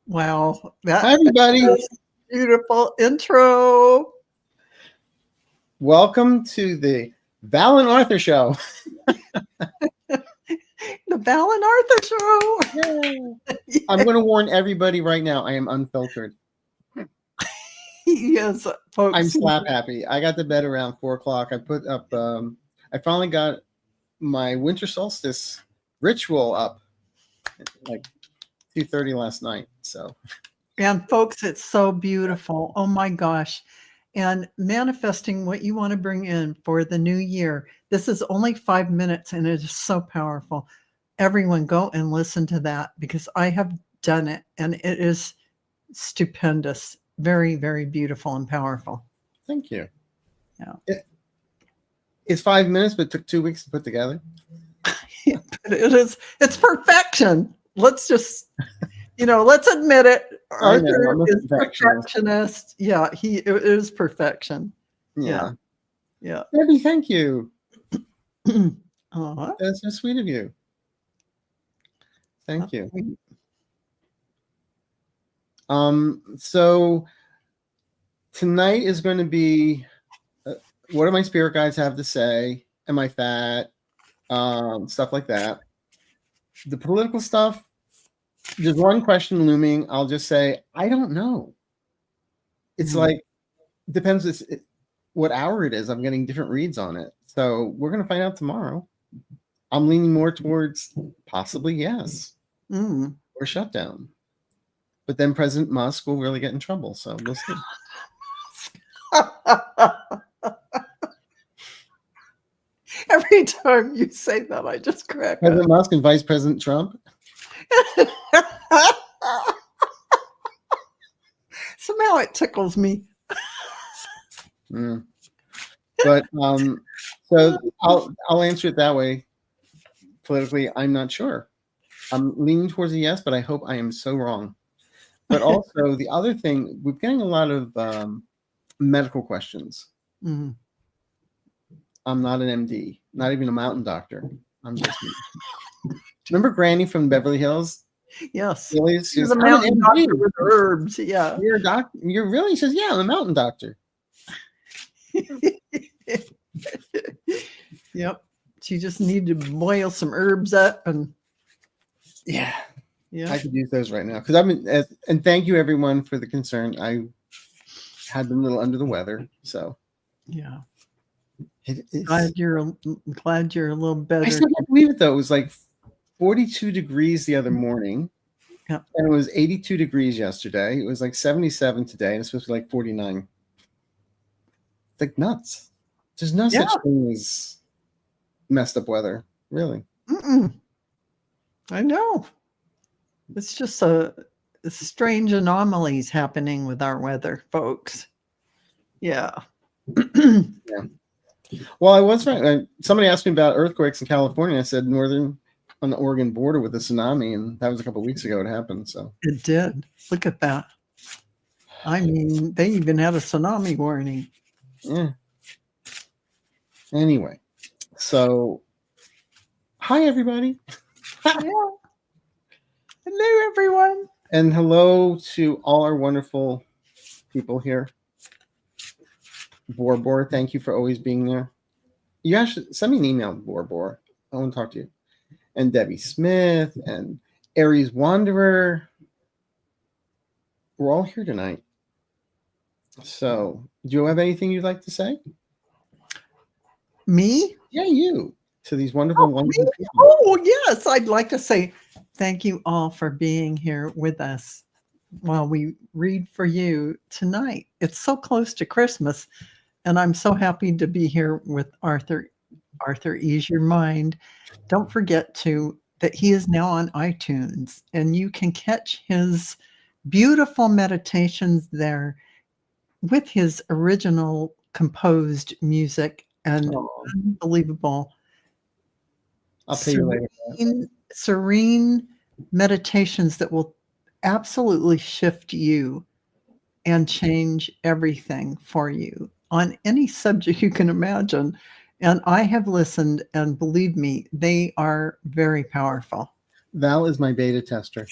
Wow. Hi, everybody. Beautiful intro. Welcome to the Val and Arthur show. The Val and Arthur show. Yeah. I'm going to warn everybody right now. I am unfiltered. Yes, folks. I'm slap happy. I got to bed around 4 o'clock. I put up. I finally got my winter solstice ritual up like 2:30 last night. So. And folks, it's so beautiful. Oh my gosh. And manifesting what you want to bring in for the new year. This is only 5 minutes and it is so powerful. Everyone go and listen to that because I have done it and it is stupendous. Very, very beautiful and powerful. Thank you. Yeah. It's 5 minutes, but it took 2 weeks to put together. Yeah, but it's perfection. Let's just, let's admit it. Arthur is perfectionist. Yeah, it is perfection. Yeah. Yeah. Debbie, thank you. Uh-huh. That's so sweet of you. Thank you. So tonight is going to be what do my spirit guides have to say? Am I fat? Stuff like that. The political stuff, there's one question looming. I'll just say, I don't know. It's like, depends what hour it is. I'm getting different reads on it. So we're going to find out tomorrow. I'm leaning more towards possibly yes or shutdown. But then President Musk will really get in trouble. So we'll see. Every time you say that, I just crack up. President Musk and Vice President Trump. Somehow it tickles me. But so I'll answer it that way. Politically, I'm not sure. I'm leaning towards a yes, but I hope I am so wrong. But also the other thing, we're getting a lot of medical questions. I'm not an MD, not even a mountain doctor. I'm just remember Granny from Beverly Hills? Yes. She's a mountain doctor with herbs. Yeah. You're a doctor. You're really? She says, yeah, I'm a mountain doctor. Yep. She just needed to boil some herbs up and yeah. I could use those right now because and thank you everyone for the concern. I had been a little under the weather, so yeah. Glad you're a little better. I still can't believe it though. It was like 42 degrees the other morning. Yeah. And it was 82 degrees yesterday. It was like 77 today, and it's supposed to be like 49. It's like nuts. There's no such thing as messed up weather, really. I know. It's just a strange anomalies happening with our weather, folks. Yeah. Yeah. Well, I was right. Somebody asked me about earthquakes in California. I said northern on the Oregon border with a tsunami, and that was a couple of weeks ago it happened. So it did. Look at that. I mean, they even had a tsunami warning. Yeah. Anyway, so hi everybody. Hello everyone. And hello to all our wonderful people here. Bor, thank you for always being there. You actually send me an email, Bor. I want to talk to you. And Debbie Smith and Aries Wanderer. We're all here tonight. So, do you have anything you'd like to say? Me? Yeah, you. To these wonderful people. Oh, yes. I'd like to say thank you all for being here with us while we read for you tonight. It's so close to Christmas, and I'm so happy to be here with Arthur. Arthur, ease your mind. Don't forget that he is now on iTunes, and you can catch his beautiful meditations there with his original composed music and unbelievable I'll pay you later. Serene meditations that will absolutely shift you and change everything for you on any subject you can imagine. And I have listened, and believe me, they are very powerful. Val is my beta tester.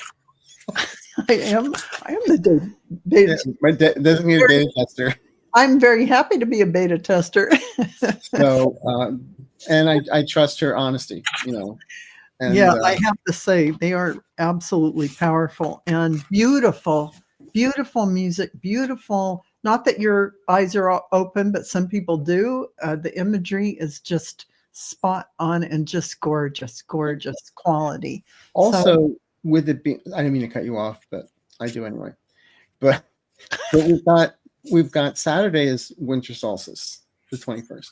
I am the beta. My designated beta tester. I'm very happy to be a beta tester. So, and I trust her honesty, And, yeah, I have to say they are absolutely powerful and beautiful, beautiful music, beautiful. Not that your eyes are all open, but some people do. The imagery is just spot on and just gorgeous, gorgeous quality. Also, with it being, I didn't mean to cut you off, but I do anyway. But we've got Saturday is winter solstice, the 21st,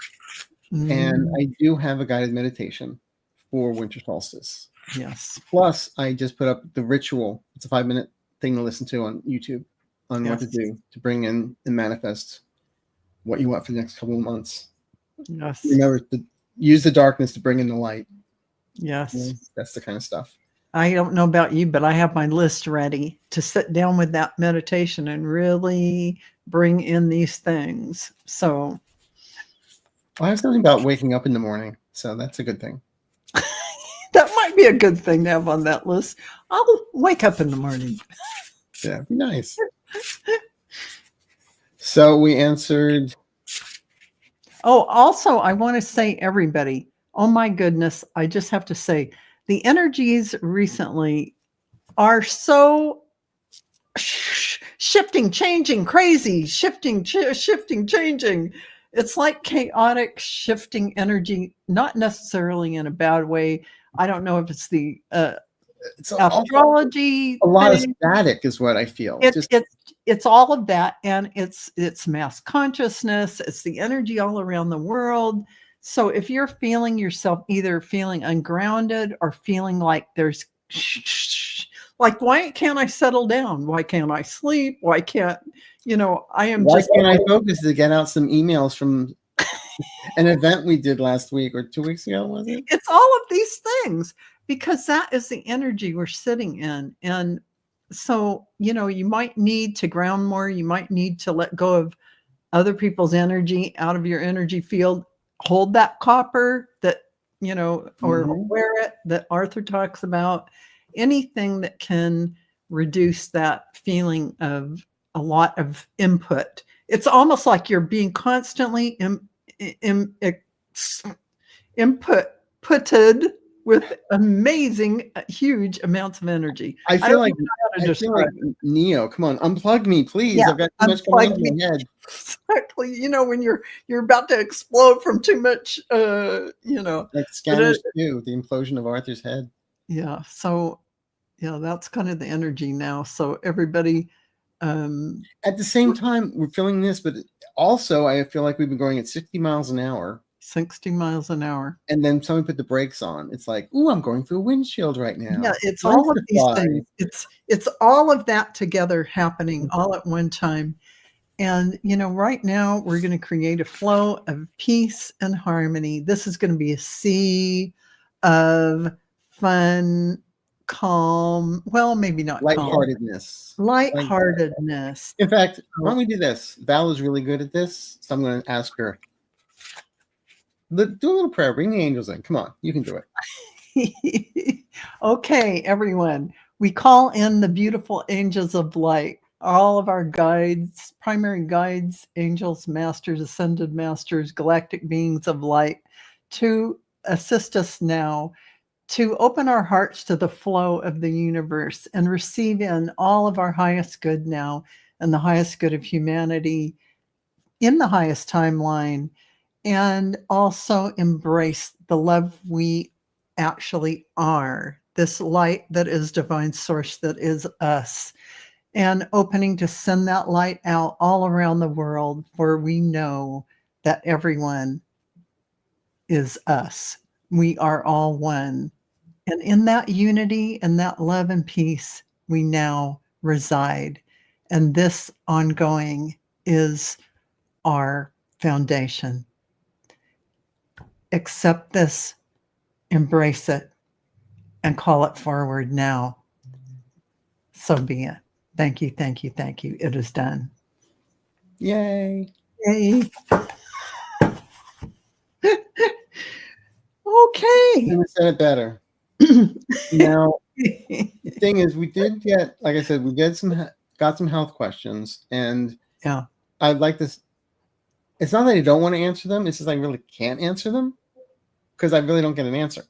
and I do have a guided meditation for winter solstice. Yes. Plus, I just put up the ritual. It's a 5-minute thing to listen to on YouTube on what to do to bring in and manifest what you want for the next couple of months. Yes. Remember to use the darkness to bring in the light. Yes. That's the kind of stuff. I don't know about you, but I have my list ready to sit down with that meditation and really bring in these things. So I have something about waking up in the morning, so that's a good thing. that might be a good thing to have on that list. I'll wake up in the morning. Yeah, be nice. So we answered. Oh, also, I want to say, everybody, oh my goodness, I just have to say, the energies recently are so shifting, changing, crazy, shifting, changing. It's like chaotic, shifting energy, not necessarily in a bad way. I don't know if it's the It's astrology. A lot of static is what I feel. It's all of that, and it's mass consciousness. It's the energy all around the world. So if you're feeling yourself either feeling ungrounded or feeling like there's like, why can't I settle down? Why can't I sleep? Why can't I am why just can't I focus to get out some emails from an event we did last week or 2 weeks ago? Was it? It's all of these things because that is the energy we're sitting in. And so, you might need to ground more. You might need to let go of other people's energy out of your energy field. Hold that copper that, or wear it that Arthur talks about. Anything that can reduce that feeling of a lot of input. It's almost like you're being constantly inputted with amazing, huge amounts of energy. I feel like Neo. Come on, unplug me, please. Yeah, I've got too much going on in my head. Exactly. When you're about to explode from too much, like Scanners 2, the implosion of Arthur's head. Yeah. So, that's kind of the energy now. So everybody. At the same time, we're feeling this, but also I feel like we've been going at 60 miles an hour. 60 miles an hour. And then somebody put the brakes on. It's like, ooh, I'm going through a windshield right now. Yeah, it's all of these things. It's all of that together happening all at one time. And, right now we're going to create a flow of peace and harmony. This is going to be a sea of fun, calm, well, maybe not lightheartedness. Lightheartedness. In fact, why don't we do this? Val is really good at this, so I'm going to ask her. Do a little prayer. Bring the angels in. Come on, you can do it. Okay, everyone. We call in the beautiful angels of light. All of our guides, primary guides, angels, masters, ascended masters, galactic beings of light, to assist us now to open our hearts to the flow of the universe and receive in all of our highest good now and the highest good of humanity in the highest timeline, and also embrace the love we actually are, this light that is divine source, that is us, and opening to send that light out all around the world, for we know that everyone is us. We are all one. And in that unity and that love and peace, we now reside. And this ongoing is our foundation. Accept this, embrace it, and call it forward now. So be it. Thank you, thank you, thank you. It is done. Yay. Yay. Okay. You said it better. Now, the thing is, we did get, like I said, we got some health questions, and Yeah. I'd like this. It's not that I don't want to answer them; it's just I really can't answer them because I really don't get an answer.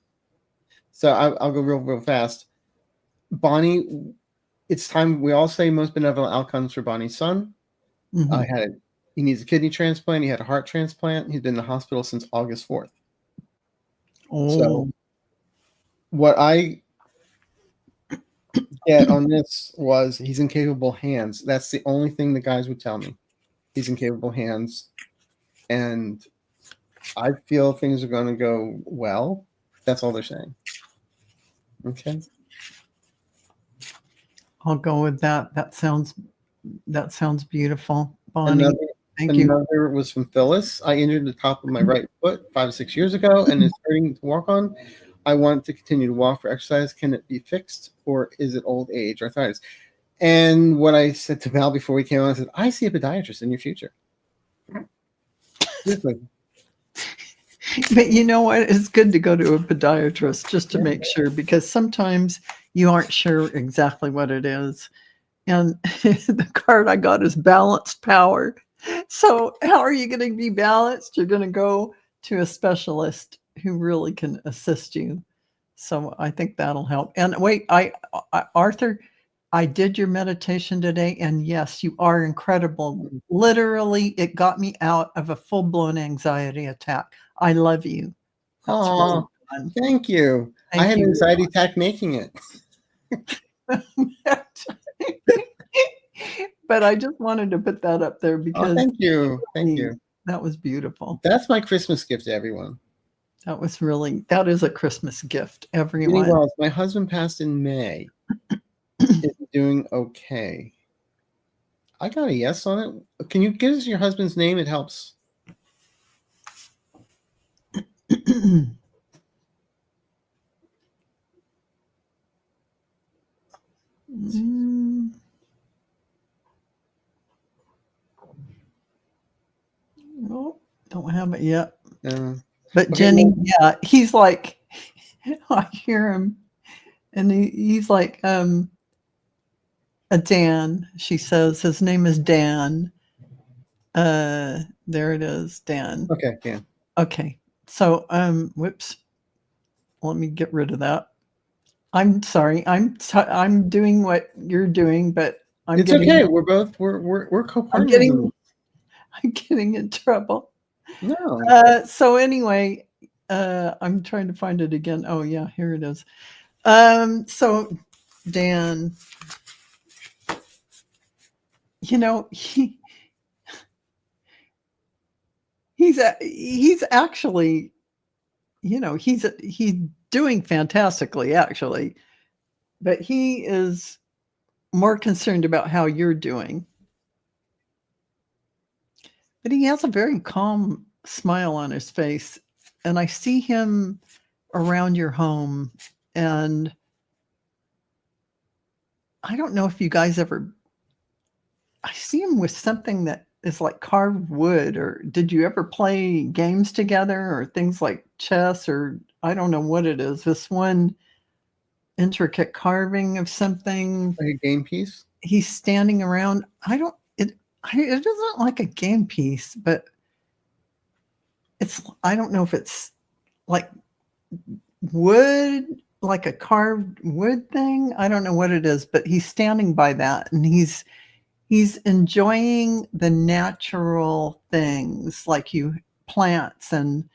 So I'll go real fast. Bonnie, it's time. We all say most benevolent outcomes for Bonnie's son. Mhm. He needs a kidney transplant. He had a heart transplant. He's been in the hospital since August 4th. So Oh, what I get on this was he's in capable hands. That's the only thing the guys would tell me. He's in capable hands, and I feel things are going to go well. That's all they're saying. Okay. I'll go with that. That sounds beautiful, Bonnie. Another Thank you. another was from Phyllis. I injured the top of my right foot 5 or 6 years ago, and it's hurting to walk on. I want to continue to walk for exercise. Can it be fixed, or is it old age arthritis? And what I said to Val before we came on, I said, I see a podiatrist in your future. Seriously. But you know what? It's good to go to a podiatrist just to make sure, because sometimes you aren't sure exactly what it is. And the card I got is balanced power. So how are you going to be balanced? You're going to go to a specialist who really can assist you. So I think that'll help. And wait, Arthur, I did your meditation today, and yes, you are incredible. Literally, it got me out of a full-blown anxiety attack. I love you. That's really Oh, fun. thank you. I Thank had an you. anxiety attack making it. But I just wanted to put that up there Oh, because thank you. Thank you. that was beautiful. That's my Christmas gift to everyone. That is a Christmas gift, Jenny everyone. Wells, my husband passed in May. Is he doing okay? I got a yes on it. Can you give us your husband's name? It helps. No, don't have it yet. But okay, Jenny, yeah, he's like, I hear him, and he's like, a Dan. She says his name is Dan. There it is, Dan. Okay, yeah. Okay, so whoops. Let me get rid of that. I'm sorry. I'm doing what you're doing, but It's okay. We're both we're co-partners. I'm getting in trouble. No. So anyway, I'm trying to find it again. Oh yeah, here it is. So Dan, you know, he's actually, you know, he's doing fantastically actually, but he is more concerned about how you're doing. But he has a very calm smile on his face, and I see him around your home, and I don't know if you guys ever, I see him with something that is like carved wood, or did you ever play games together or things like chess, or I don't know what it is. This one intricate carving of something. Like a game piece? He's standing around. It isn't like a game piece, but I don't know if it's like wood, like a carved wood thing. I don't know what it is, but he's standing by that, and he's enjoying the natural things like plants and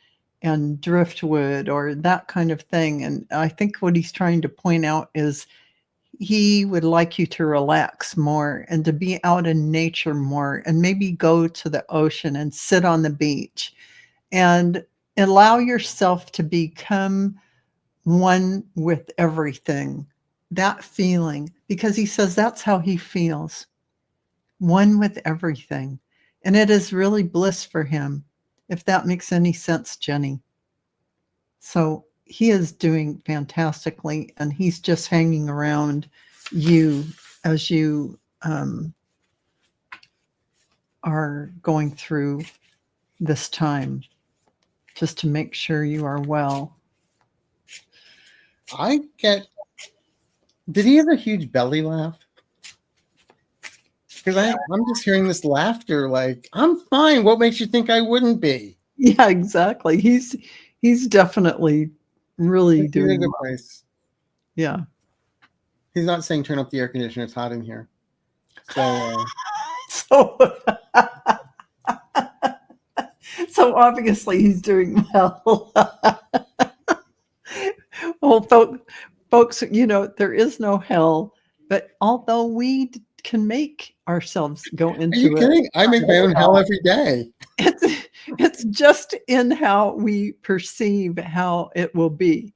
driftwood or that kind of thing. And I think what he's trying to point out is he would like you to relax more and to be out in nature more, and maybe go to the ocean and sit on the beach and allow yourself to become one with everything. That feeling, because he says that's how he feels, one with everything. And it is really bliss for him, if that makes any sense, Jenny. So he is doing fantastically, and he's just hanging around you as you are going through this time, just to make sure you are well. I get Did he have a huge belly laugh? Because I'm just hearing this laughter like, I'm fine. What makes you think I wouldn't be? Yeah, exactly. He's definitely really He's in a doing good well. place. Yeah. He's not saying turn up the air conditioner. It's hot in here. So, So, so obviously he's doing well. Well, folks, you know, there is no hell, but although we can make ourselves go are you into it, kidding? I make my own hell every day. it's just in how we perceive how it will be,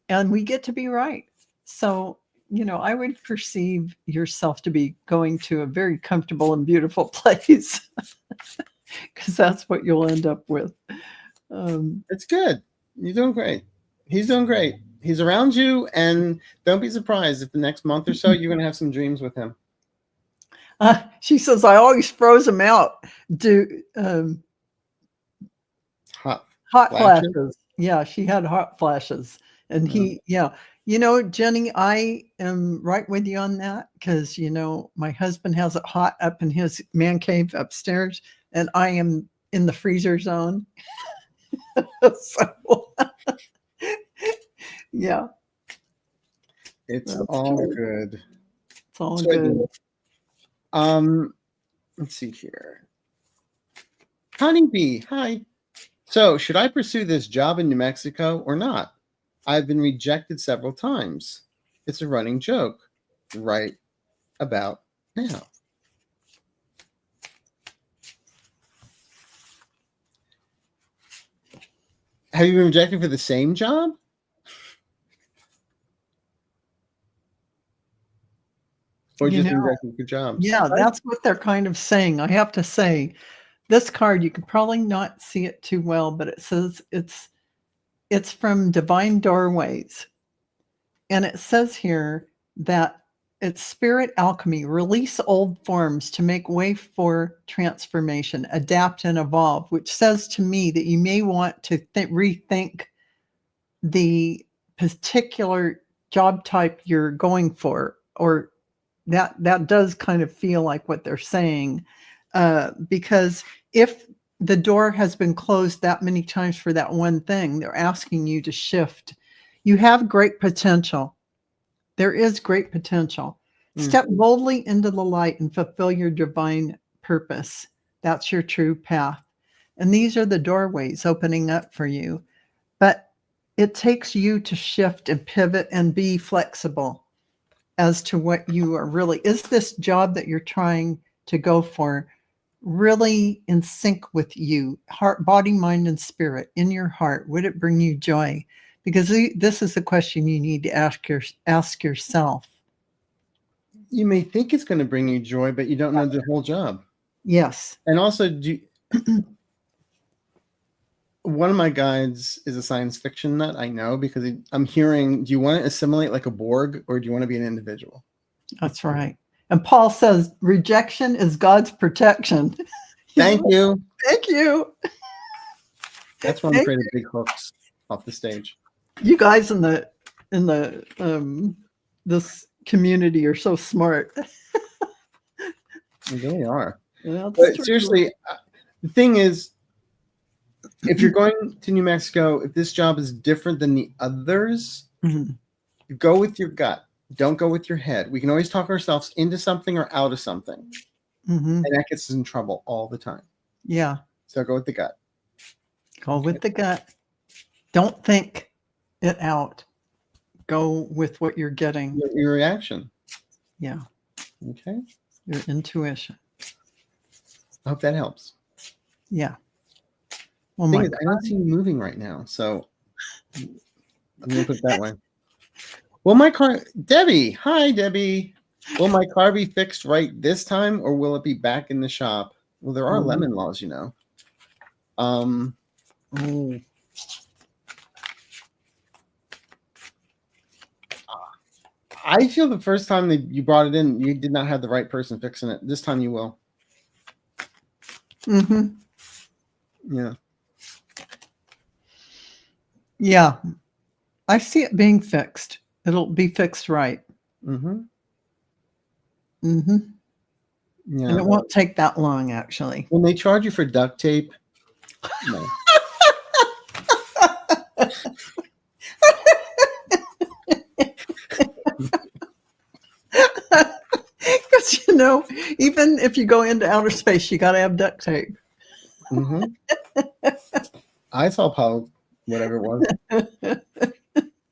and we get to be right. So, you know, I would perceive yourself to be going to a very comfortable and beautiful place, because that's what you'll end up with. It's good. You're doing great. He's doing great. He's around you, and don't be surprised if the next month or so you're going to have some dreams with him. She says, I always froze him out. Do Hot flashes. flashes? Yeah, she had hot flashes. And he, yeah. You know, Jenny, I am right with you on that because, you know, my husband has it hot up in his man cave upstairs, and I am in the freezer zone. So, yeah. It's That's all true. good. It's all So good. let's see here. Honey Bee, hi. So, should I pursue this job in New Mexico or not? I've been rejected several times. It's a running joke right about now. Have you been rejected for the same job? Or You just been know, rejected for jobs? yeah, that's what they're kind of saying. I have to say, this card, you can probably not see it too well, but it says it's from Divine Doorways. And it says here that it's spirit alchemy, release old forms to make way for transformation, adapt and evolve, which says to me that you may want to rethink the particular job type you're going for, or that does kind of feel like what they're saying, because if the door has been closed that many times for that one thing, they're asking you to shift. You have great potential. There is great potential. Step boldly into the light and fulfill your divine purpose. That's your true path. And these are the doorways opening up for you. But it takes you to shift and pivot and be flexible as to what you are really, is this job that you're trying to go for really in sync with you, heart, body, mind, and spirit, in your heart? Would it bring you joy? Because this is the question you need to ask yourself. You may think it's going to bring you joy, but you don't know the whole job. Yes. And also, one of my guides is a science fiction nut. I know, because I'm hearing, do you want to assimilate like a Borg, or do you want to be an individual? That's right. And Paul says, rejection is God's protection. Thank you. Thank you. That's why I'm afraid of big hooks off the stage. You guys in the this community are so smart. You really are. Yeah, but seriously, the thing is, if you're going to New Mexico, if this job is different than the others, go with your gut. Don't go with your head. We can always talk ourselves into something or out of something. And that gets us in trouble all the time. Yeah. So go with the gut. Go with the gut. Don't think it out. Go with what you're getting. Your reaction. Yeah. Okay. Your intuition. I hope that helps. Yeah. Oh I don't see you moving right now, so I'm going to put it that way. Will my car, Debbie, hi, Debbie. Will my car be fixed right this time, or will it be back in the shop? Well, there are lemon laws, you know. I feel the first time that you brought it in, you did not have the right person fixing it. This time you will. Yeah. Yeah. I see it being fixed. It'll be fixed right. Mm-hmm. Mm-hmm. Yeah. And it won't take that long, actually. When they charge you for duct tape, no. Because, even if you go into outer space, you got to have duct tape. Mm-hmm. I saw Paul, whatever it was.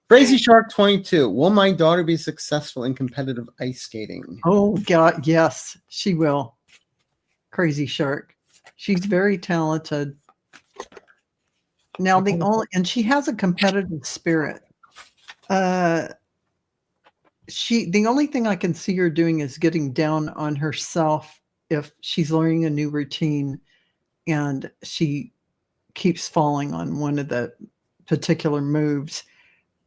Crazy Shark 22. Will my daughter be successful in competitive ice skating? Oh, God, yes, she will. Crazy Shark. She's very talented. Now, and she has a competitive spirit. The only thing I can see her doing is getting down on herself if she's learning a new routine and she keeps falling on one of the particular moves.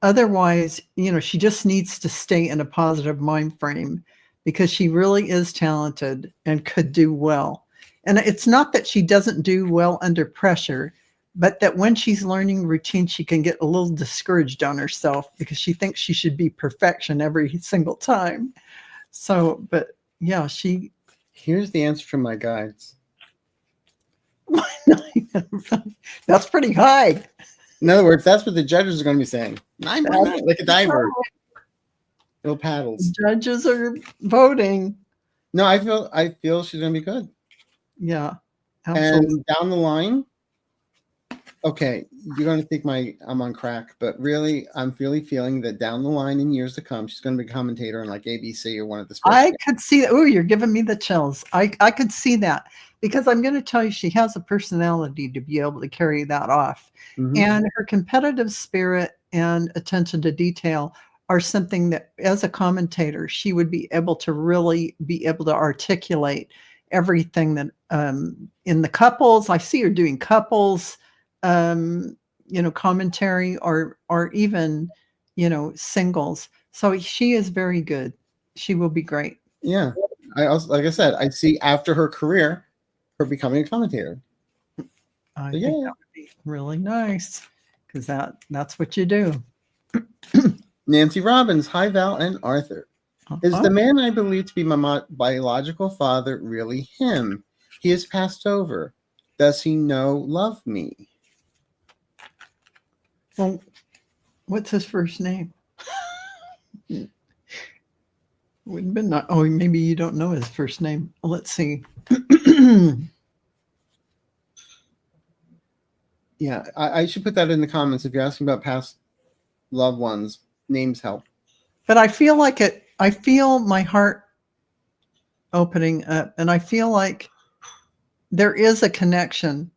Otherwise, she just needs to stay in a positive mind frame because she really is talented and could do well. And it's not that she doesn't do well under pressure, but that when she's learning routine, she can get a little discouraged on herself because she thinks she should be perfection every single time. So, but yeah, Here's the answer from my guides. That's pretty high. In other words, that's what the judges are going to be saying. 9.9, like a diver. Little paddles. The judges are voting. No, I feel she's going to be good. Yeah, absolutely. And down the line, okay, you're going to think I'm on crack, but really, I'm really feeling that down the line in years to come, she's going to be a commentator on like ABC or one of the sports I could see that. Oh, you're giving me the chills. I could see that because I'm going to tell you, she has a personality to be able to carry that off. Mm-hmm. And her competitive spirit and attention to detail are something that, as a commentator, she would be able to really be able to articulate everything that in the couples. I see her doing couples, commentary or even, singles. So she is very good. She will be great. Yeah. I also, like I said, I see after her career, her becoming a commentator. I think that would be really nice because that's what you do. Nancy Robbins, hi Val and Arthur. Is the man I believe to be my biological father really him? He has passed over. Does he love me? Well, what's his first name? Would have been maybe you don't know his first name. Let's see. Yeah, I should put that in the comments. If you're asking about past loved ones, names help. But I feel like I feel my heart opening up, and I feel like there is a connection.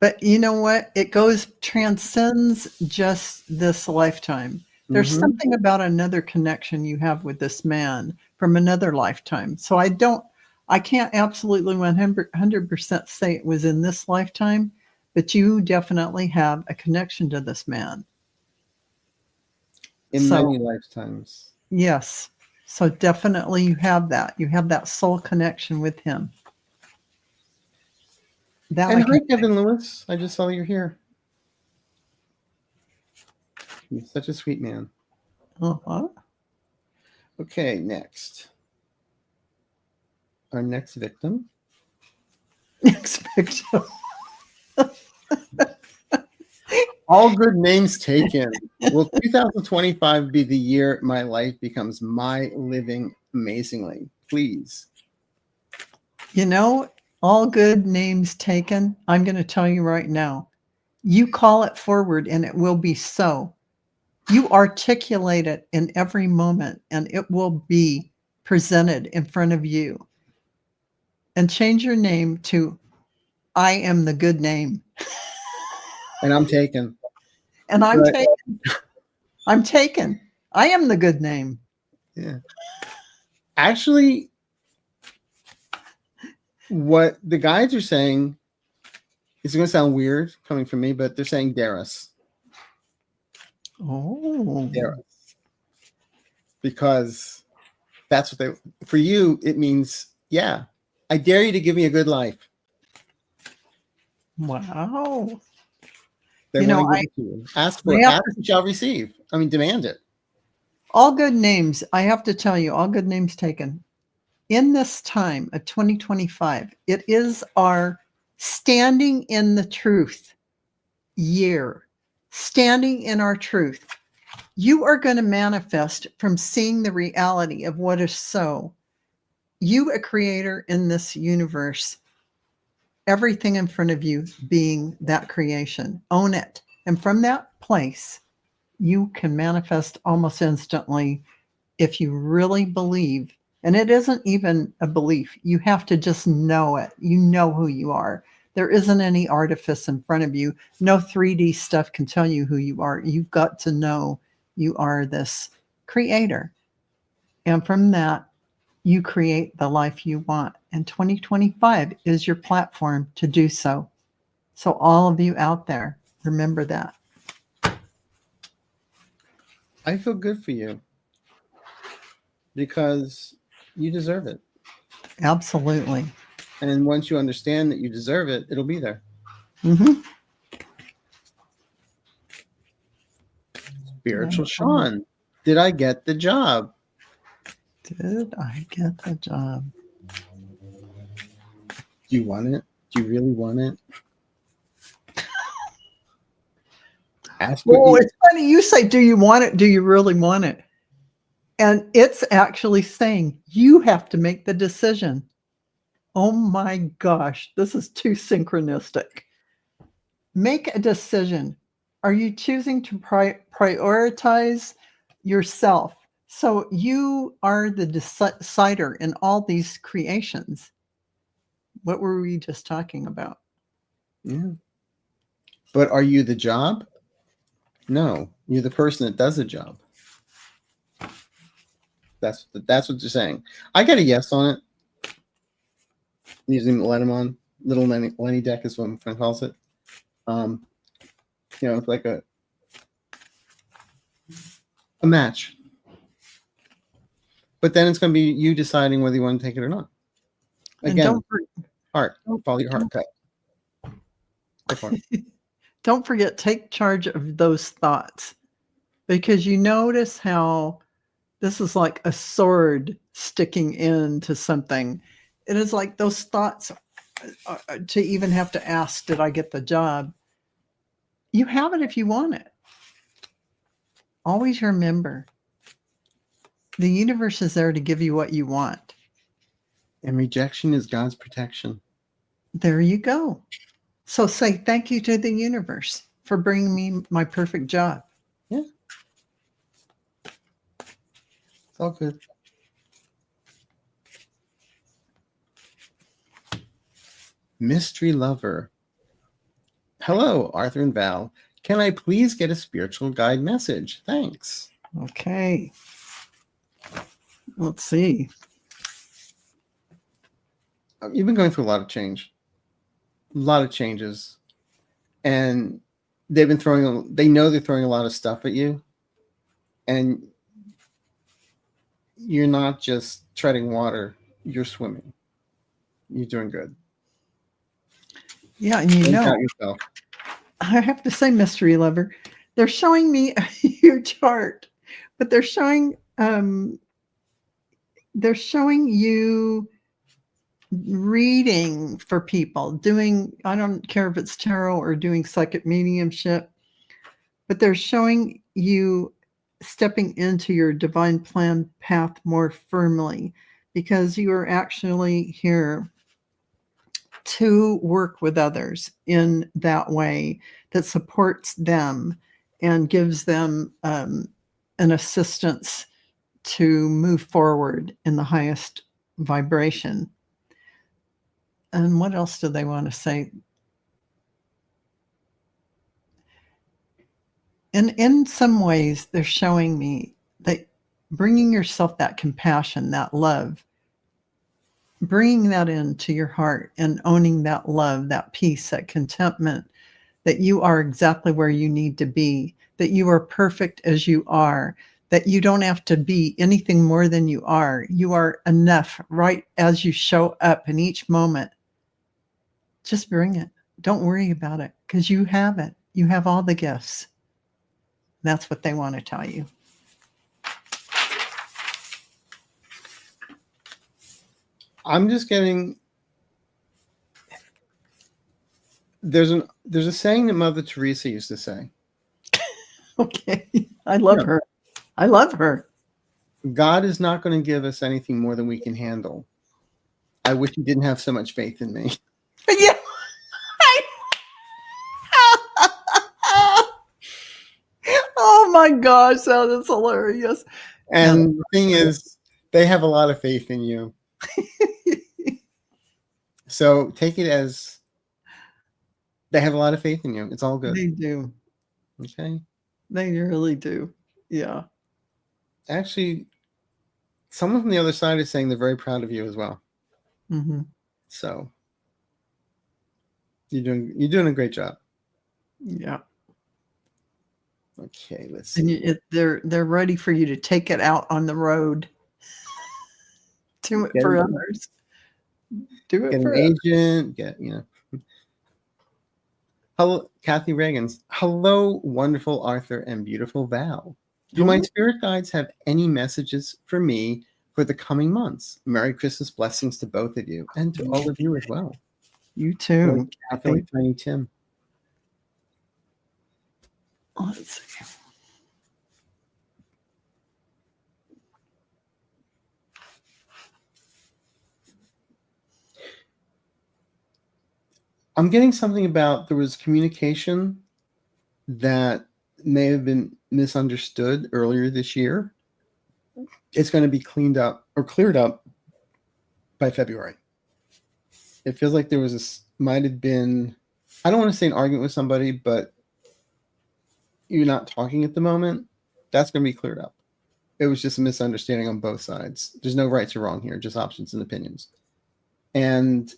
But you know what? It transcends just this lifetime. There's something about another connection you have with this man from another lifetime. So I can't absolutely 100% say it was in this lifetime, but you definitely have a connection to this man. In many lifetimes. Yes. So definitely you have that. You have that soul connection with him. And hi, Kevin Lewis. I just saw you're here. He's such a sweet man. Uh-huh. Okay, next. Our next victim. Next victim. All good names taken. Will 2025 be the year my life becomes my living amazingly? Please. All good names taken. I'm going to tell you right now. You call it forward and it will be so. You articulate it in every moment and it will be presented in front of you. And change your name to I am the good name. And I'm taken. And I'm taken. I'm taken. I am the good name. Yeah. Actually, what the guides are saying is going to sound weird coming from me, but they're saying dare us. Oh. Dare us. Because that's what for you, it means, yeah, I dare you to give me a good life. Wow. They want to give it to you. Ask for it. Ask, you shall receive. I mean, demand it. All good names, I have to tell you, all good names taken. In this time of 2025, it is our standing in the truth year. Standing in our truth. You are going to manifest from seeing the reality of what is so. You, a creator in this universe, everything in front of you being that creation. Own it. And from that place, you can manifest almost instantly if you really believe. And it isn't even a belief. You have to just know it. You know who you are. There isn't any artifice in front of you. No 3D stuff can tell you who you are. You've got to know you are this creator. And from that, you create the life you want. And 2025 is your platform to do so. So all of you out there, remember that. I feel good for you because you deserve it. Absolutely. And once you understand that you deserve it, it'll be there. Mm-hmm. Spiritual Sean, did I get the job? Did I get the job? Do you want it? Do you really want it? Ask what Well, you- it's funny. You say, do you want it? Do you really want it? And it's actually saying you have to make the decision. Oh my gosh, this is too synchronistic. Make a decision. Are you choosing to prioritize yourself? So you are the decider in all these creations. What were we just talking about? Yeah. But are you the job? No, you're the person that does the job. That's what you're saying. I got a yes on it. Using Lennon, little Lenny deck is what my friend calls it. It's like a match. But then it's going to be you deciding whether you want to take it or not. Again, heart. Follow your heart cut. Don't forget, take charge of those thoughts, because you notice how this is like a sword sticking into something. It is like those thoughts to even have to ask, did I get the job? You have it if you want it. Always remember, the universe is there to give you what you want. And rejection is God's protection. There you go. So say thank you to the universe for bringing me my perfect job. Yeah. It's all good. Mystery Lover. Hello, Arthur and Val. Can I please get a spiritual guide message? Thanks. Okay. Let's see. You've been going through a lot of change. A lot of changes. And they know they're throwing a lot of stuff at you. And you're not just treading water, you're swimming. You're doing good. Yeah, and you know, yourself. I have to say, Mystery Lover, they're showing me your chart, but they're showing you reading for people, doing, I don't care if it's tarot or doing psychic mediumship, but they're showing you stepping into your divine plan path more firmly, because you are actually here to work with others in that way that supports them and gives them an assistance to move forward in the highest vibration. And what else do they want to say? And in some ways, they're showing me that bringing yourself that compassion, that love, bringing that into your heart and owning that love, that peace, that contentment, that you are exactly where you need to be, that you are perfect as you are, that you don't have to be anything more than you are. You are enough right as you show up in each moment. Just bring it. Don't worry about it, because you have it. You have all the gifts. That's what they want to tell you. I'm just getting. There's a saying that Mother Teresa used to say. Okay. I love her. I love her. God is not going to give us anything more than we can handle. I wish he didn't have so much faith in me. Yeah. Oh my gosh, that is hilarious. And the thing is, they have a lot of faith in you. So take it as they have a lot of faith in you. It's all good. They do. Okay. They really do. Yeah. Actually, someone from the other side is saying they're very proud of you as well. Mm-hmm. So you're doing a great job. Yeah. Okay, let's see. And they're ready for you to take it out on the road. Do it for others. Do it get for an agent. Hello, Kathy Reagans. Hello, wonderful Arthur and beautiful Val. Do my spirit guides have any messages for me for the coming months? Merry Christmas blessings to both of you and to all of you as well. You too. I feel like Tiny Tim. Let's see. I'm getting something about there was communication that may have been misunderstood earlier this year. It's going to be cleaned up or cleared up by February. It feels like there was might have been, I don't want to say an argument with somebody, but you're not talking at the moment. That's going to be cleared up. It was just a misunderstanding on both sides. There's no right or wrong here, just options and opinions. And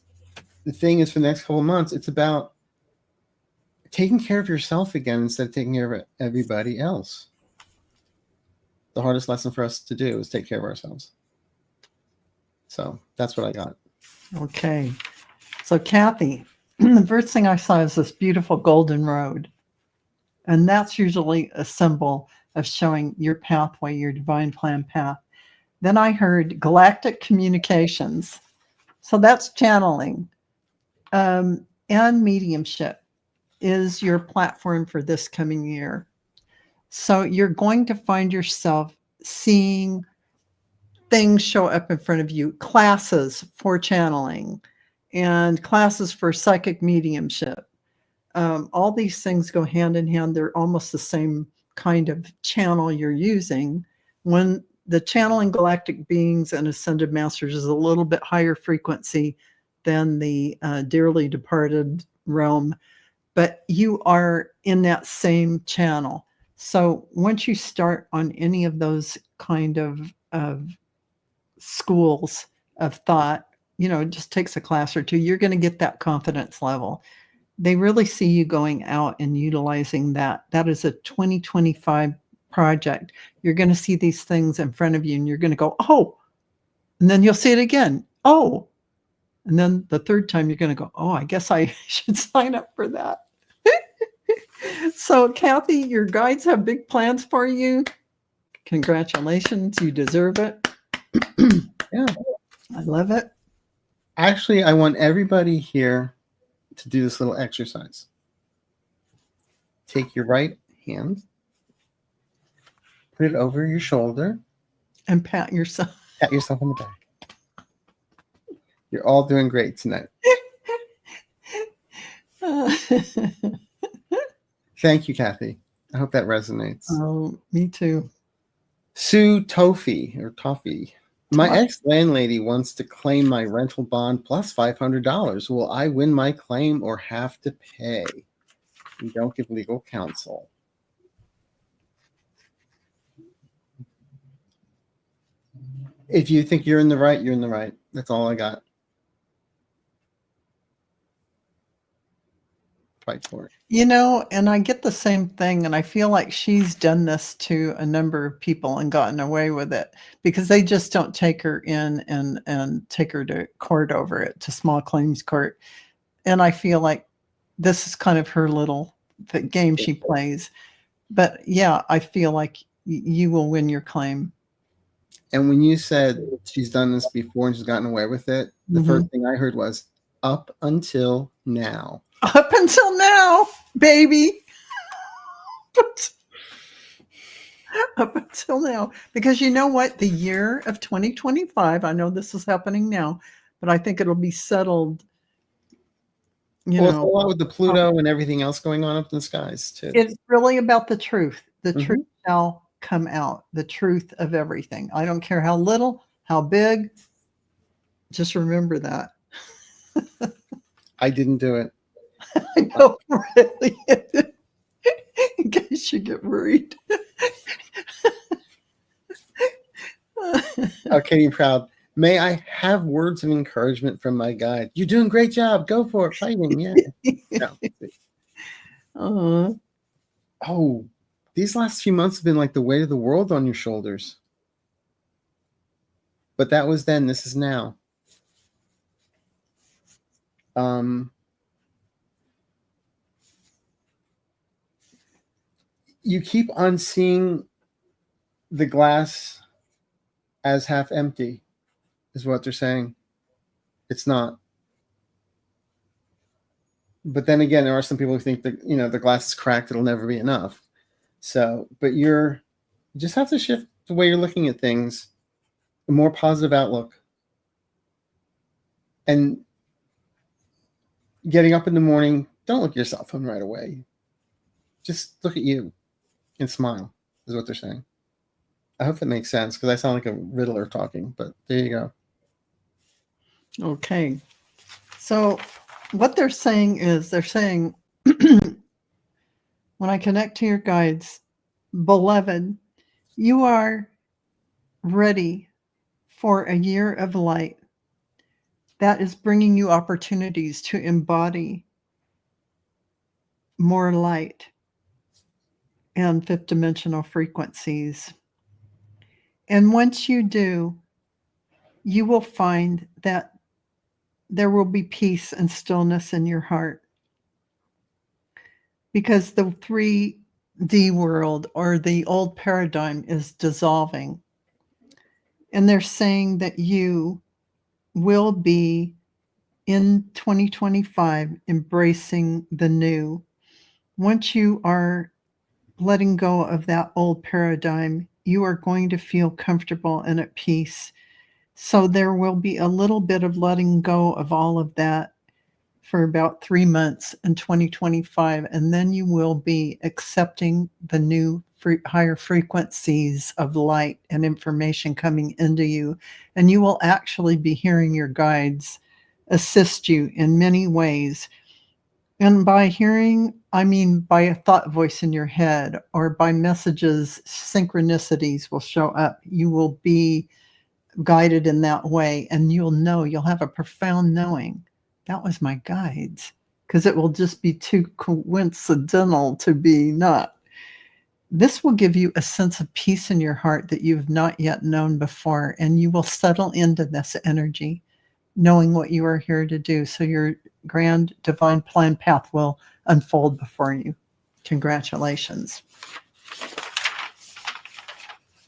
the thing is, for the next couple of months, it's about taking care of yourself again instead of taking care of everybody else. The hardest lesson for us to do is take care of ourselves. So that's what I got. Okay. So Kathy, the first thing I saw is this beautiful golden road. And that's usually a symbol of showing your pathway, your divine plan path. Then I heard galactic communications. So that's channeling. And mediumship is your platform for this coming year. So you're going to find yourself seeing things show up in front of you, classes for channeling and classes for psychic mediumship. All these things go hand in hand. They're almost the same kind of channel you're using. When the channeling galactic beings and ascended masters is a little bit higher frequency than the dearly departed realm, but you are in that same channel. So once you start on any of those kind of schools of thought, it just takes a class or two, you're going to get that confidence level. They really see you going out and utilizing that. That is a 2025 project. You're going to see these things in front of you and you're going to go, oh, and then you'll see it again. Oh, and then the third time you're going to go, oh, I guess I should sign up for that. So Kathy, your guides have big plans for you. Congratulations. You deserve it. Yeah. I love it. Actually, I want everybody here to do this little exercise. Take your right hand, put it over your shoulder, and pat yourself on the back. You're all doing great tonight. Thank you, Kathy. I hope that resonates. Oh, me too. Sue Toffee. My ex-landlady wants to claim my rental bond plus $500. Will I win my claim or have to pay? We don't give legal counsel. If you think you're in the right, you're in the right. That's all I got. Fight for it. And I get the same thing, and I feel like she's done this to a number of people and gotten away with it because they just don't take her in and take her to court over it, to small claims court. And I feel like this is kind of her little game she plays. But yeah, I feel like you will win your claim. And when you said she's done this before and she's gotten away with it, the first thing I heard was up until now. Up until now, baby. Up until now. Because you know what? The year of 2025, I know this is happening now, but I think it'll be settled. It's a lot with the Pluto and everything else going on up in the skies, too. It's really about the truth. The truth shall come out. The truth of everything. I don't care how little, how big. Just remember that. I didn't do it. I know, really. In case you get worried. Okay, you're proud. May I have words of encouragement from my guide? You're doing a great job. Go for it. Fighting. Yeah. No. Oh, these last few months have been like the weight of the world on your shoulders. But that was then. This is now. You keep on seeing the glass as half empty, is what they're saying. It's not. But then again, there are some people who think that, the glass is cracked, it'll never be enough. So, but you just have to shift the way you're looking at things, a more positive outlook. And getting up in the morning, don't look at your cell phone right away. Just look at you and smile, is what they're saying. I hope that makes sense, because I sound like a riddler talking, but there you go. Okay. So what they're saying is, when I connect to your guides, beloved, you are ready for a year of light that is bringing you opportunities to embody more light and fifth dimensional frequencies. And once you do, you will find that there will be peace and stillness in your heart. Because the 3D world, or the old paradigm, is dissolving. And they're saying that you will be, in 2025, embracing the new. Once you are letting go of that old paradigm, you are going to feel comfortable and at peace. So there will be a little bit of letting go of all of that for about 3 months in 2025. And then you will be accepting the new higher frequencies of light and information coming into you. And you will actually be hearing your guides assist you in many ways. And by hearing, I mean by a thought voice in your head, or by messages, synchronicities will show up. You will be guided in that way, and you'll have a profound knowing. That was my guides, because it will just be too coincidental to be not. This will give you a sense of peace in your heart that you've not yet known before, and you will settle into this energy, knowing what you are here to do. So your grand divine plan path will unfold before you. Congratulations.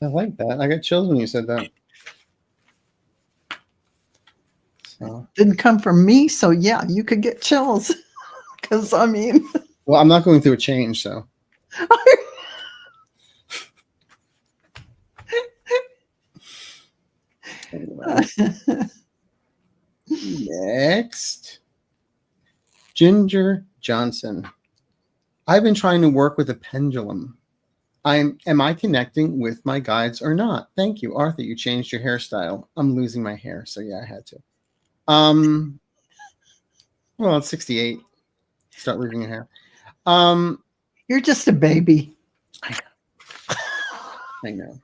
I like that. I got chills when you said that. So. Didn't come from me, so yeah, you could get chills. Because well, I'm not going through a change, so. Next, Ginger Johnson. I've been trying to work with a pendulum. Am I connecting with my guides or not? Thank you, Arthur. You changed your hairstyle. I'm losing my hair, so yeah, I had to. Well, it's 68. Start losing your hair. You're just a baby. I know.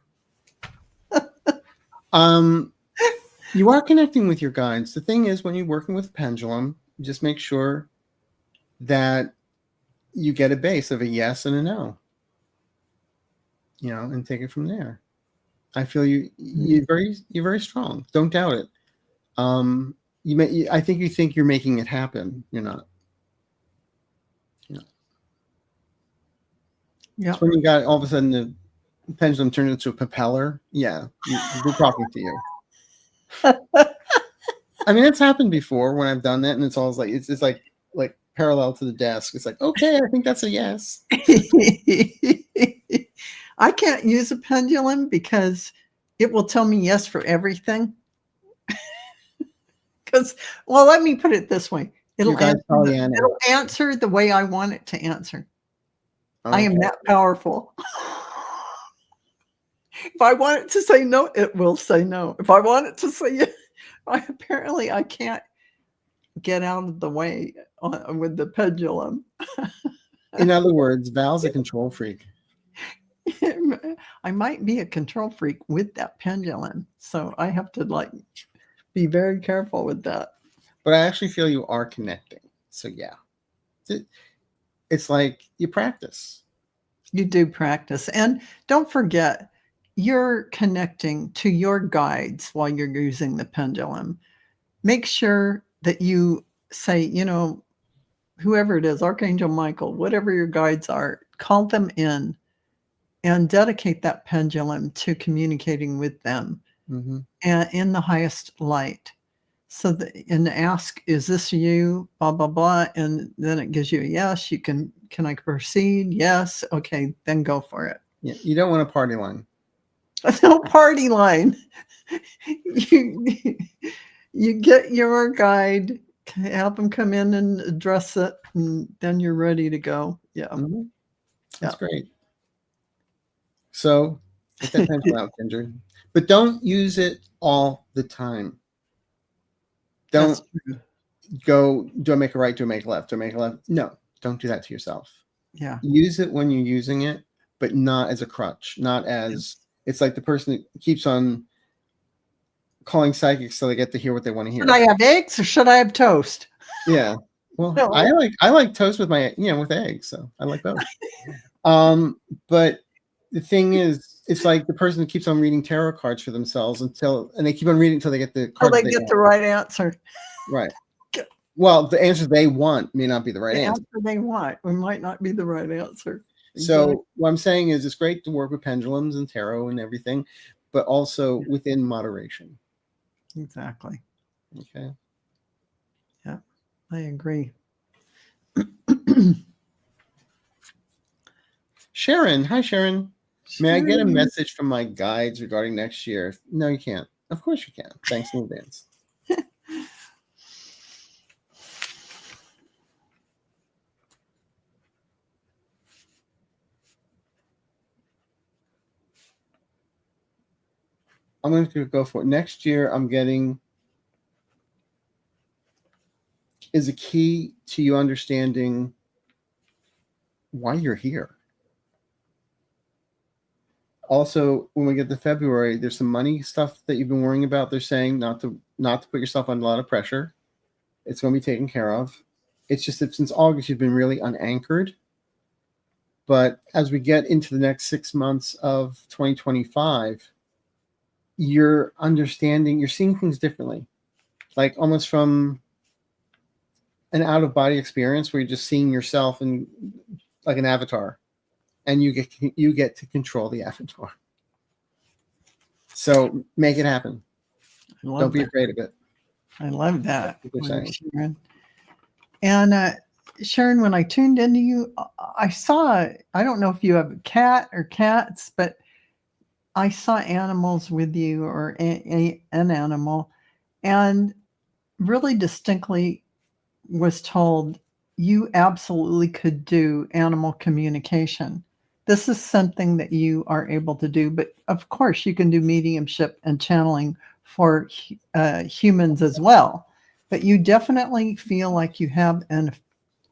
You are connecting with your guides. The thing is, when you're working with pendulum, just make sure that you get a base of a yes and a no. And take it from there. I feel you're very strong. Don't doubt it. I think you think you're making it happen. You're not. Yeah. It's when you got all of a sudden pendulum turned into a propeller, yeah, we're talking to you. I mean, it's happened before when I've done that, and it's always like it's like parallel to the desk. It's like, okay, I think that's a yes. I can't use a pendulum because it will tell me yes for everything. Because, well, let me put it this way. It'll answer the way I want it to answer. Okay. I am that powerful. If I want it to say no, it will say no. If I want it to say yes, apparently I can't get out of the way with the pendulum. In other words, Val's a control freak. I might be a control freak with that pendulum. So I have to be very careful with that. But I actually feel you are connecting. So yeah, it's like you practice. You do practice. And don't forget, you're connecting to your guides while you're using the pendulum. Make sure that you say, whoever it is, Archangel Michael, whatever your guides are, call them in and dedicate that pendulum to communicating with them and in the highest light. So and ask, is this you? Blah, blah, blah. And then it gives you a yes. You can I proceed? Yes. Okay, then go for it. Yeah, you don't want a party line. No party line. You get your guide, have them come in and address it, and then you're ready to go. Yeah. That's great. So get that pencil out, Ginger. But don't use it all the time. Don't go, do I make a right? Do I make a left? Do I make a left? No, don't do that to yourself. Yeah. Use it when you're using it, but not as a crutch, not as it's like the person that keeps on calling psychics so they get to hear what they want to hear. Should I have eggs or should I have toast? Yeah. Well, no. I like toast with my with eggs, so I like both. But the thing is, it's like the person that keeps on reading tarot cards for themselves and they keep on reading until they get the card. Until they get the right answer. Right. Well, the answer they want may not be the right answer. The answer they want might not be the right answer. So what I'm saying is it's great to work with pendulums and tarot and everything, but also within moderation. Exactly. Okay. Yeah, I agree. Sharon. Hi, Sharon. May I get a message from my guides regarding next year? No, you can't. Of course you can. Thanks in advance. I'm going to go for it. Next year, I'm getting is a key to you understanding why you're here. Also, when we get to February, there's some money stuff that you've been worrying about. They're saying not to put yourself under a lot of pressure. It's going to be taken care of. It's just that since August, you've been really unanchored. But as we get into the next 6 months of 2025, you're understanding, you're seeing things differently, like almost from an out-of-body experience where you're just seeing yourself in like an avatar, and you get to control the avatar. So make it happen. Don't be afraid of it. I love that. Sharon. And Sharon, when I tuned into you, I saw, I don't know if you have a cat or cats, but I saw animals with you, or an animal, and really distinctly was told you absolutely could do animal communication. This is something that you are able to do, but of course you can do mediumship and channeling for humans as well. But you definitely feel like you have an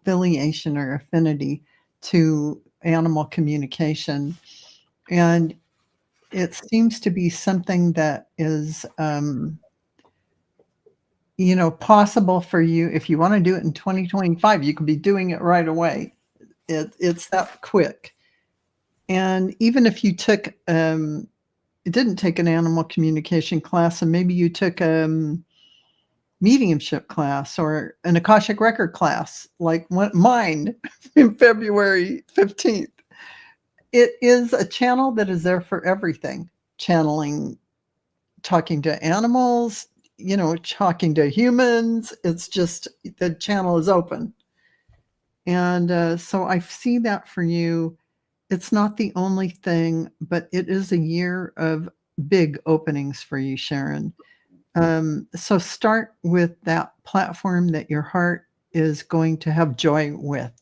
affiliation or affinity to animal communication. And it seems to be something that is, possible for you. If you want to do it in 2025, you could be doing it right away. It's that quick. And even if you took, didn't take an animal communication class, and maybe you took a mediumship class or an Akashic record class, like mine in February 15th. it is a channel that is there for everything. Channeling, talking to animals, talking to humans. It's just the channel is open. And so I see that for you. It's not the only thing, but it is a year of big openings for you, Sharon. So start with that platform that your heart is going to have joy with.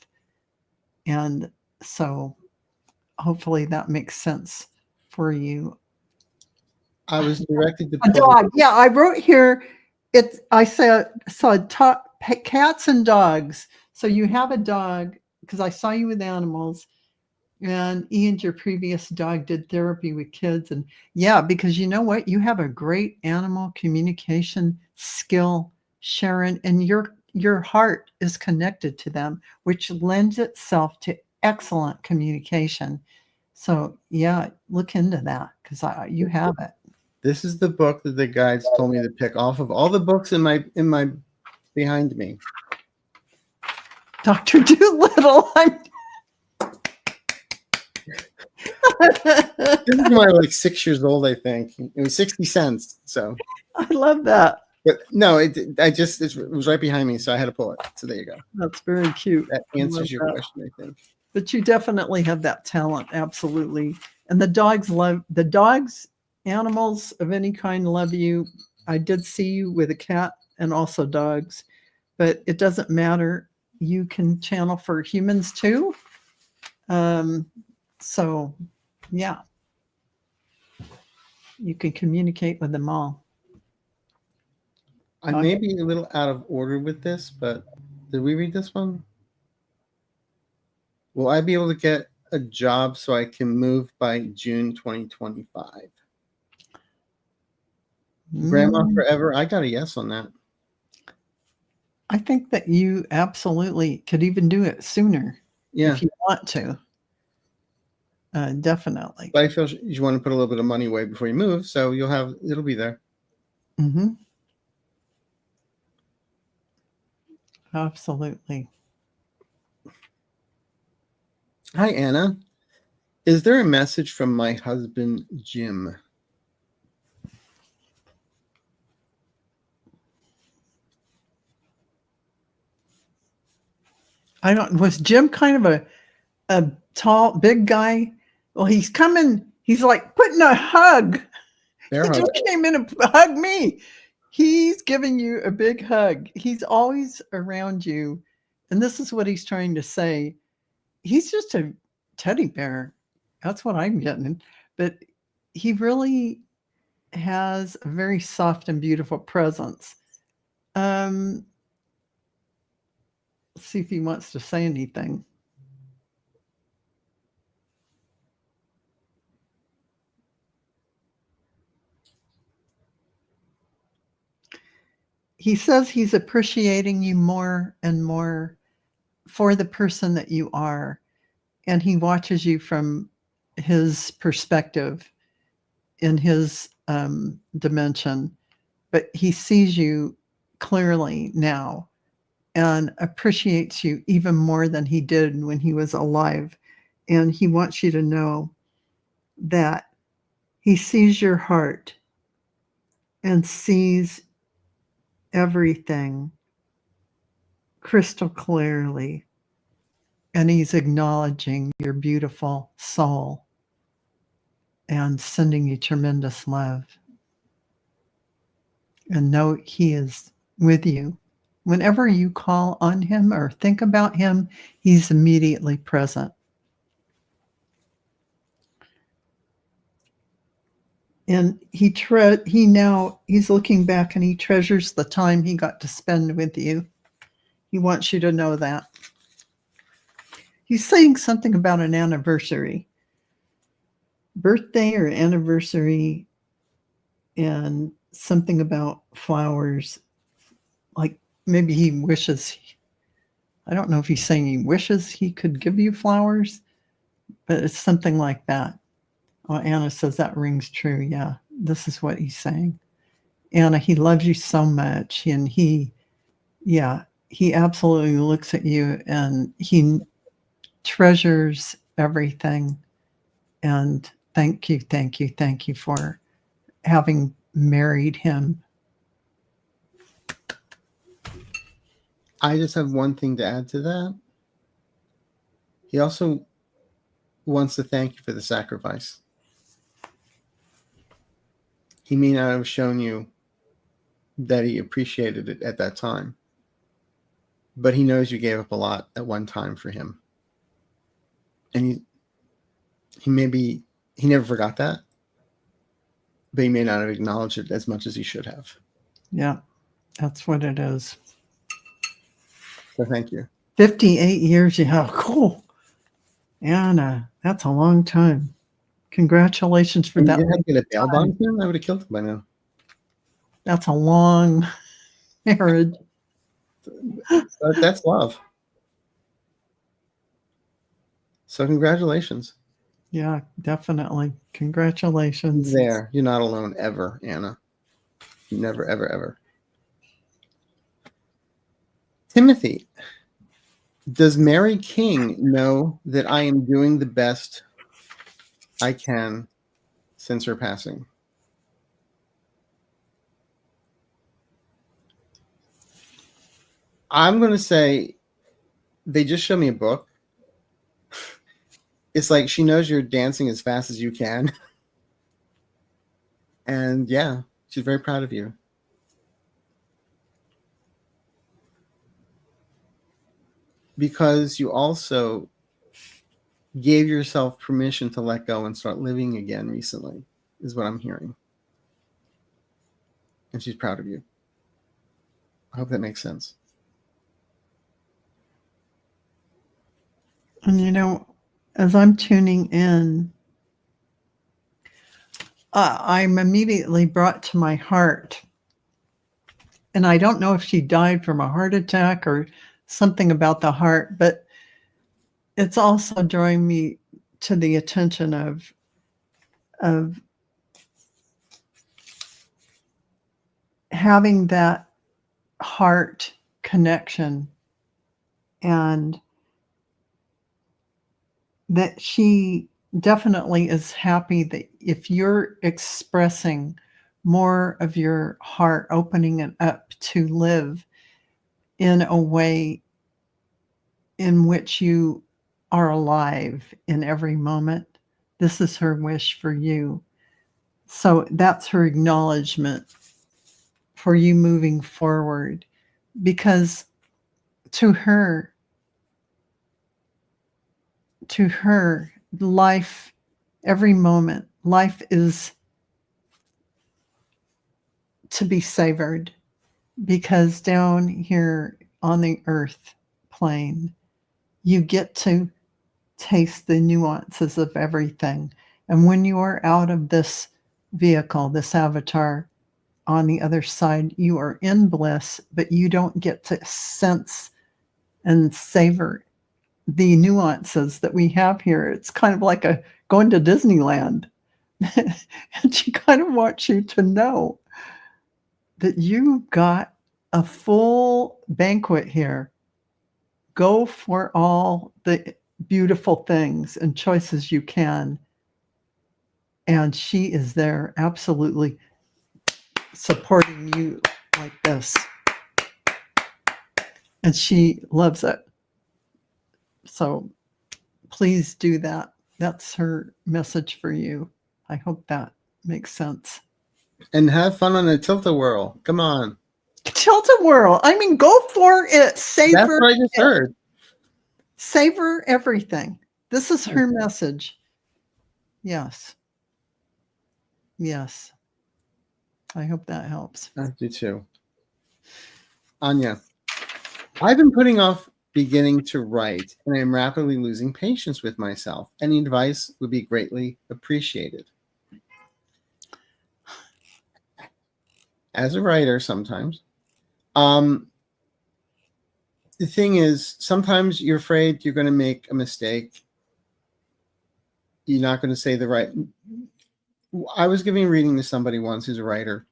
And so hopefully that makes sense for you. I was directed to A dog. Yeah, I wrote here. I saw cats and dogs. So you have a dog because I saw you with animals, and Ian, your previous dog, did therapy with kids. And yeah, because you know what, you have a great animal communication skill, Sharon, and your heart is connected to them, which lends itself to excellent communication. So yeah, look into that because you have it. This is the book that the guides told me to pick off of all the books in my behind me. Dr. Doolittle. This is when I was like 6 years old, I think. It was 60 cents. So I love that. but no, it was right behind me, so I had to pull it. So there you go. That's very cute. That answers your question, I think. But you definitely have that talent, absolutely. And the dogs, animals of any kind love you. I did see you with a cat and also dogs, but it doesn't matter. You can channel for humans too. So yeah, you can communicate with them all. I may be a little out of order with this, but did we read this one? Will I be able to get a job so I can move by June 2025? Grandma forever? I got a yes on that. I think that you absolutely could even do it sooner if you want to. Definitely. But I feel you want to put a little bit of money away before you move, so it'll be there. Mm-hmm. Absolutely. Hi, Anna. Is there a message from my husband, Jim? Was Jim kind of a tall, big guy? Well, he's coming. He's like putting a hug. He just came in and hugged me. He's giving you a big hug. He's always around you. And this is what he's trying to say. He's just a teddy bear. That's what I'm getting. But he really has a very soft and beautiful presence. Let's see if he wants to say anything. He says he's appreciating you more and more for the person that you are. And he watches you from his perspective in his dimension. But he sees you clearly now and appreciates you even more than he did when he was alive. And he wants you to know that he sees your heart and sees everything crystal clearly. And he's acknowledging your beautiful soul and sending you tremendous love. And know he is with you. Whenever you call on him or think about him, he's immediately present. And he's looking back and he treasures the time he got to spend with you. He wants you to know that. He's saying something about an anniversary, birthday or anniversary, and something about flowers. Like maybe he wishes, I don't know if he's saying he wishes he could give you flowers, but it's something like that. Oh, Anna says that rings true. Yeah, this is what he's saying. Anna, he loves you so much. And he absolutely looks at you and he treasures everything And thank you, thank you, thank you for having married him. I just have one thing to add to that. He also wants to thank you for the sacrifice. He may not have shown you that he appreciated it at that time, but he knows you gave up a lot at one time for him. And he never forgot that, but he may not have acknowledged it as much as he should have. Yeah, that's what it is. So thank you. 58 years. Yeah, cool. Anna, that's a long time. Congratulations for that. You had to get a bail bond for him? I would have killed him by now. That's a long marriage. But that's love. So congratulations. Yeah, definitely. Congratulations. There. You're not alone ever, Anna. Never, ever, ever. Timothy, does Mary King know that I am doing the best I can since her passing? I'm going to say they just showed me a book. It's like she knows you're dancing as fast as you can. And yeah, she's very proud of you. Because you also gave yourself permission to let go and start living again recently, is what I'm hearing. And she's proud of you. I hope that makes sense. And you know, as I'm tuning in, I'm immediately brought to my heart. And I don't know if she died from a heart attack or something about the heart, but it's also drawing me to the attention of having that heart connection, and that she definitely is happy that if you're expressing more of your heart, opening it up to live in a way in which you are alive in every moment. This is her wish for you. So that's her acknowledgement for you moving forward, because to her, life, every moment, life is to be savored, because down here on the earth plane, you get to taste the nuances of everything. And when you are out of this vehicle, this avatar, on the other side, you are in bliss, but you don't get to sense and savor the nuances that we have here. It's kind of like going to Disneyland. And she kind of wants you to know that you got a full banquet here. Go for all the beautiful things and choices you can. And she is there absolutely supporting you like this. And she loves it. So please do that. That's her message for you. I hope that makes sense. And have fun on a tilt-a-whirl. Come on. Tilt-a-whirl. I mean, go for it. Savor. That's what I just heard. Savor everything. This is her message. Yes. Yes. I hope that helps. I do too. Anya, I've been putting off beginning to write, and I am rapidly losing patience with myself. Any advice would be greatly appreciated. As a writer, sometimes. The thing is, sometimes you're afraid you're going to make a mistake. You're not going to say the right. I was giving a reading to somebody once who's a writer,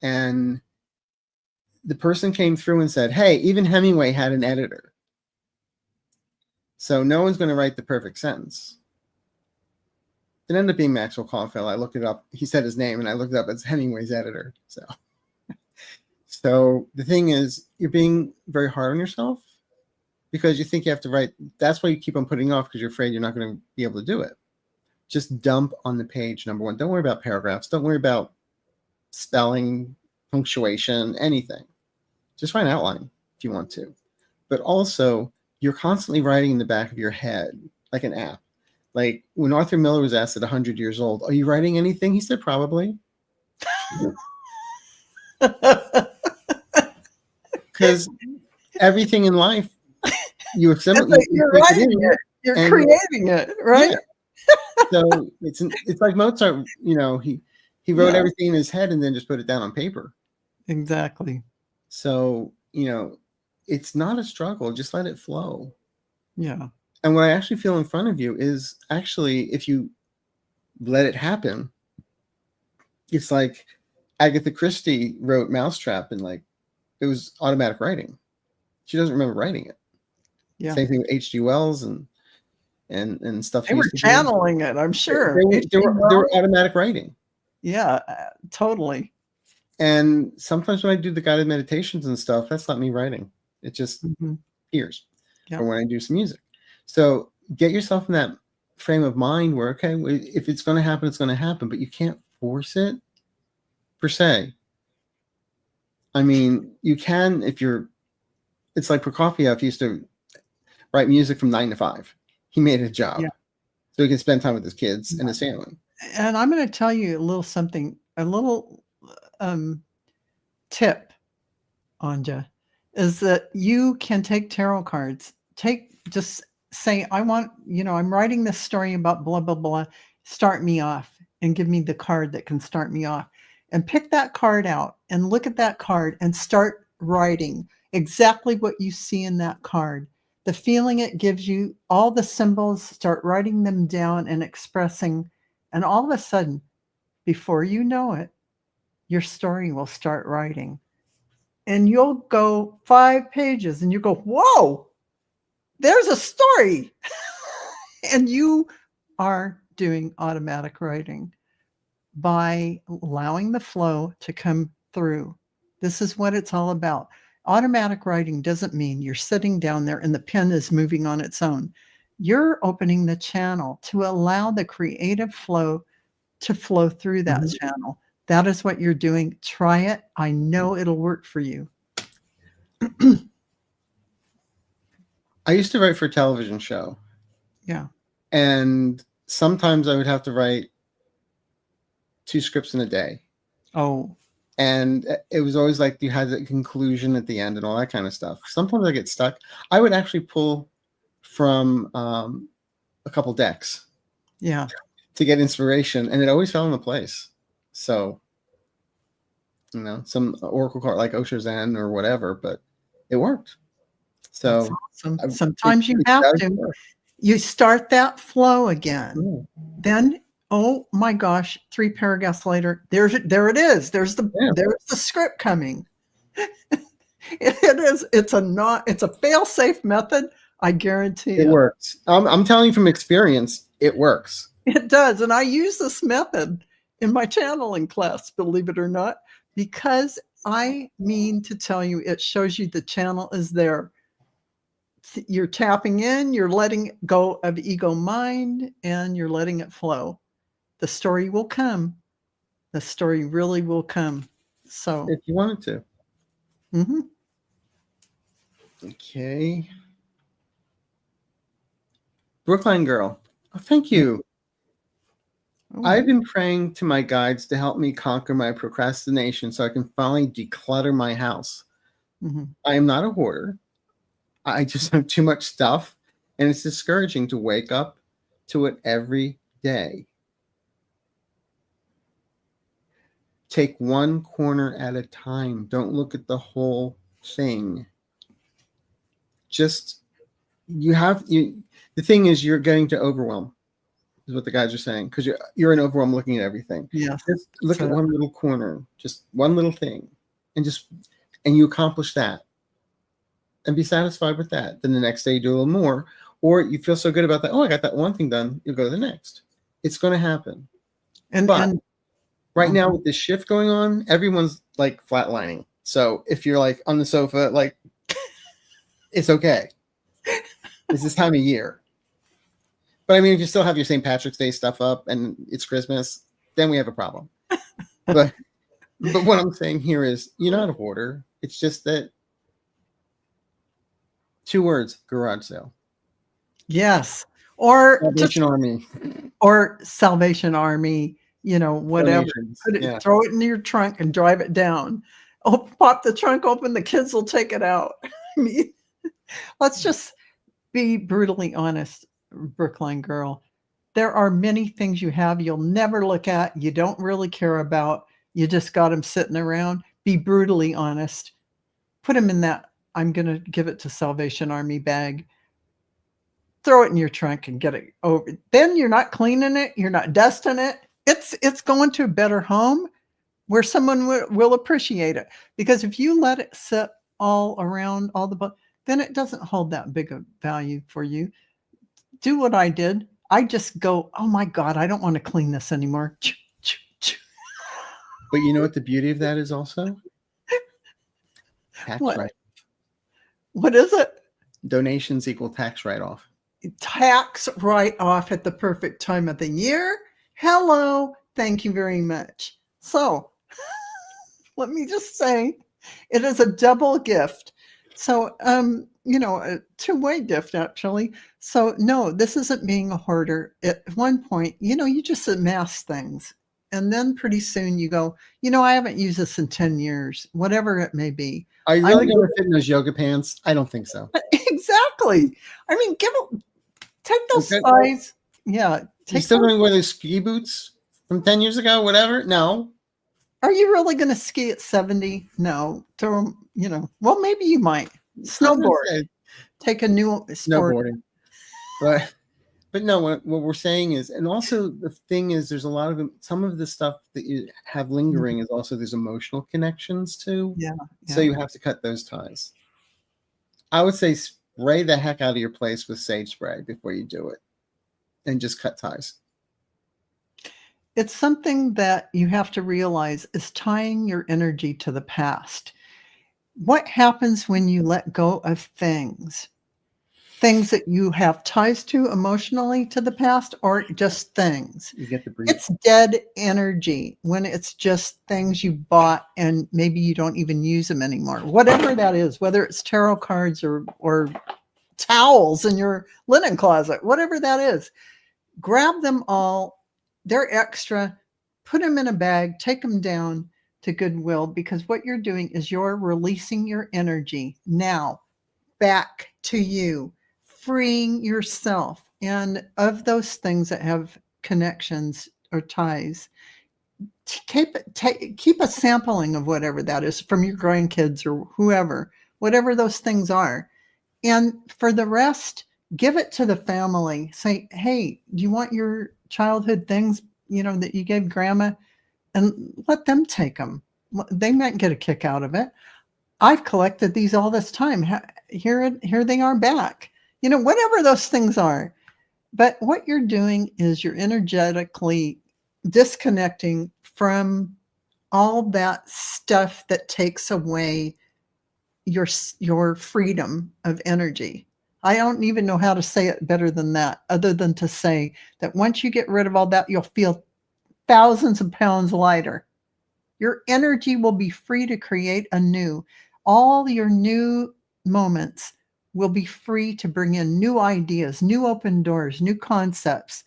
and the person came through and said, hey, even Hemingway had an editor. So no one's going to write the perfect sentence. It ended up being Maxwell Caulfield. I looked it up. He said his name, and I looked it up as Hemingway's editor. So the thing is, you're being very hard on yourself because you think you have to write. That's why you keep on putting off, because you're afraid you're not going to be able to do it. Just dump on the page, number one. Don't worry about paragraphs. Don't worry about spelling, punctuation, anything. Just write an outline if you want to. But also, you're constantly writing in the back of your head, like an app. Like when Arthur Miller was asked at 100 years old, "Are you writing anything?" He said, "Probably." Because everything in life, you assimilate. You're writing it. You're creating it, right? Yeah. So it's like Mozart. You know, he wrote everything in his head and then just put it down on paper. Exactly. So it's not a struggle. Just let it flow. Yeah. And what I actually feel in front of you is actually, if you let it happen, it's like Agatha Christie wrote Mousetrap, and like it was automatic writing. She doesn't remember writing it. Yeah. Same thing with H.G. Wells and stuff. They were channeling it, I'm sure. They were automatic writing. Yeah, totally. And sometimes when I do the guided meditations and stuff, that's not me writing. It just appears. Yeah. Or when I do some music. So get yourself in that frame of mind where, okay, if it's going to happen, it's going to happen, but you can't force it per se. I mean, you can if you're. It's like Prokofiev used to write music from 9 to 5. He made it a job, so he can spend time with his kids and his family. And I'm going to tell you a little tip, Anja, is that you can take tarot cards. Just say, I want, I'm writing this story about blah, blah, blah. Start me off and give me the card that can start me off. And pick that card out and look at that card and start writing exactly what you see in that card. The feeling it gives you, all the symbols, start writing them down and expressing. And all of a sudden, before you know it, your story will start writing. And you'll go 5 pages and you go, whoa, there's a story. And you are doing automatic writing by allowing the flow to come through. This is what it's all about. Automatic writing doesn't mean you're sitting down there and the pen is moving on its own. You're opening the channel to allow the creative flow to flow through that channel. That is what you're doing. Try it. I know it'll work for you. I used to write for a television show. Yeah. And sometimes I would have to write 2 scripts in a day. Oh. And it was always like you had the conclusion at the end and all that kind of stuff. Sometimes I get stuck. I would actually pull from a couple decks. Yeah. To get inspiration, and it always fell into place. So, some oracle card like Osho Zen or whatever, but it worked. So that's awesome. Sometimes you have to. You start that flow again. Yeah. Then, oh my gosh, 3 paragraphs later, there it is. There's the script coming. It is. It's a fail-safe method. I guarantee it works. I'm telling you from experience, it works. It does. And I use this method in my channeling class, believe it or not, because I mean to tell you, it shows you the channel is there. You're tapping in, you're letting go of ego mind, and you're letting it flow. The story will come. The story really will come. So if you want it to. Okay. Brookline girl. Oh, thank you. Oh. I've been praying to my guides to help me conquer my procrastination so I can finally declutter my house. I am not a hoarder. I just have too much stuff, and it's discouraging to wake up to it every day. Take one corner at a time. Don't look at the whole thing. Just, the thing is, you're getting to overwhelm, is what the guys are saying, because you're in overwhelm looking at everything. Yeah. Just look at one little corner, just one little thing, and you accomplish that. And be satisfied with that. Then the next day you do a little more, or you feel so good about that. Oh, I got that one thing done. You'll go to the next. It's going to happen. And But and right now with this shift going on, everyone's like flatlining. So if you're like on the sofa, like it's okay. It's this time of year. But I mean, if you still have your St. Patrick's Day stuff up and it's Christmas, then we have a problem. But what I'm saying here is you're not a hoarder. It's just that 2 words, garage sale. yes, or Salvation Army. or Salvation Army, whatever. Donations. Throw it in your trunk and drive it down. Oh, pop the trunk open, the kids will take it out. I mean, let's just be brutally honest, Brookline girl. There are many things you have you'll never look at, you don't really care about. You just got them sitting around. Be brutally honest. Put them in that I'm going to give it to Salvation Army bag. Throw it in your trunk and get it over. Then you're not cleaning it. You're not dusting it. It's going to a better home where someone will appreciate it. Because if you let it sit all around then it doesn't hold that big of value for you. Do what I did. I just go, oh my God, I don't want to clean this anymore. But you know what the beauty of that is also? Tax What? write. What is it? Donations equal tax write-off. Tax write-off at the perfect time of the year. Hello. Thank you very much. So let me just say, it is a double gift. So, a two-way gift, actually. So, no, this isn't being a hoarder. At one point, you just amass things. And then pretty soon you go, I haven't used this in 10 years, whatever it may be. Are you really going to fit in those yoga pants? I don't think so. Exactly. I mean, take those size. Yeah. You still going to wear those ski boots from 10 years ago, whatever? No. Are you really going to ski at 70? No. Throw them, well, maybe you might. Snowboard. Take a new sport. Snowboarding. But no, what we're saying is, and also the thing is, there's a lot of some of the stuff that you have lingering is also there's emotional connections to. Yeah. So you have to cut those ties. I would say spray the heck out of your place with sage spray before you do it, and just cut ties. It's something that you have to realize is tying your energy to the past. What happens when you let go of things that you have ties to emotionally to the past, or just things? You get to breathe. It's dead energy when it's just things you bought and maybe you don't even use them anymore. Whatever that is, whether it's tarot cards or towels in your linen closet, whatever that is, grab them all. They're extra. Put them in a bag. Take them down to Goodwill, because what you're doing is you're releasing your energy now back to you, freeing yourself. And of those things that have connections or ties, keep a sampling of whatever that is from your grandkids or whoever, whatever those things are. And for the rest, give it to the family. Say, hey, do you want your childhood things, that you gave grandma? And let them take them. They might get a kick out of it. I've collected these all this time. Here they are back. Whatever those things are. But what you're doing is you're energetically disconnecting from all that stuff that takes away your freedom of energy. I don't even know how to say it better than that, other than to say that once you get rid of all that, you'll feel thousands of pounds lighter. Your energy will be free to create anew. All your new moments will be free to bring in new ideas, new open doors, new concepts.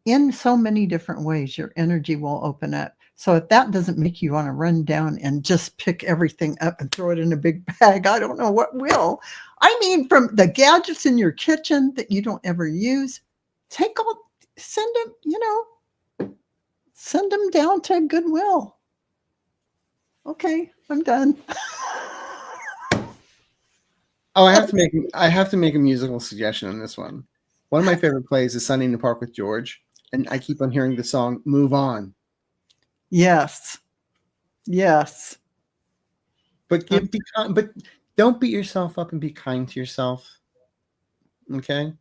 In so many different ways, your energy will open up. So if that doesn't make you want to run down and just pick everything up and throw it in a big bag, I don't know what will. I mean, from the gadgets in your kitchen that you don't ever use, send them down to Goodwill. Okay, I'm done. Oh, I have to make a musical suggestion on this one. One of my favorite plays is Sunday in the Park with George, and I keep on hearing the song "Move On." Yes. But but don't beat yourself up and be kind to yourself. Okay.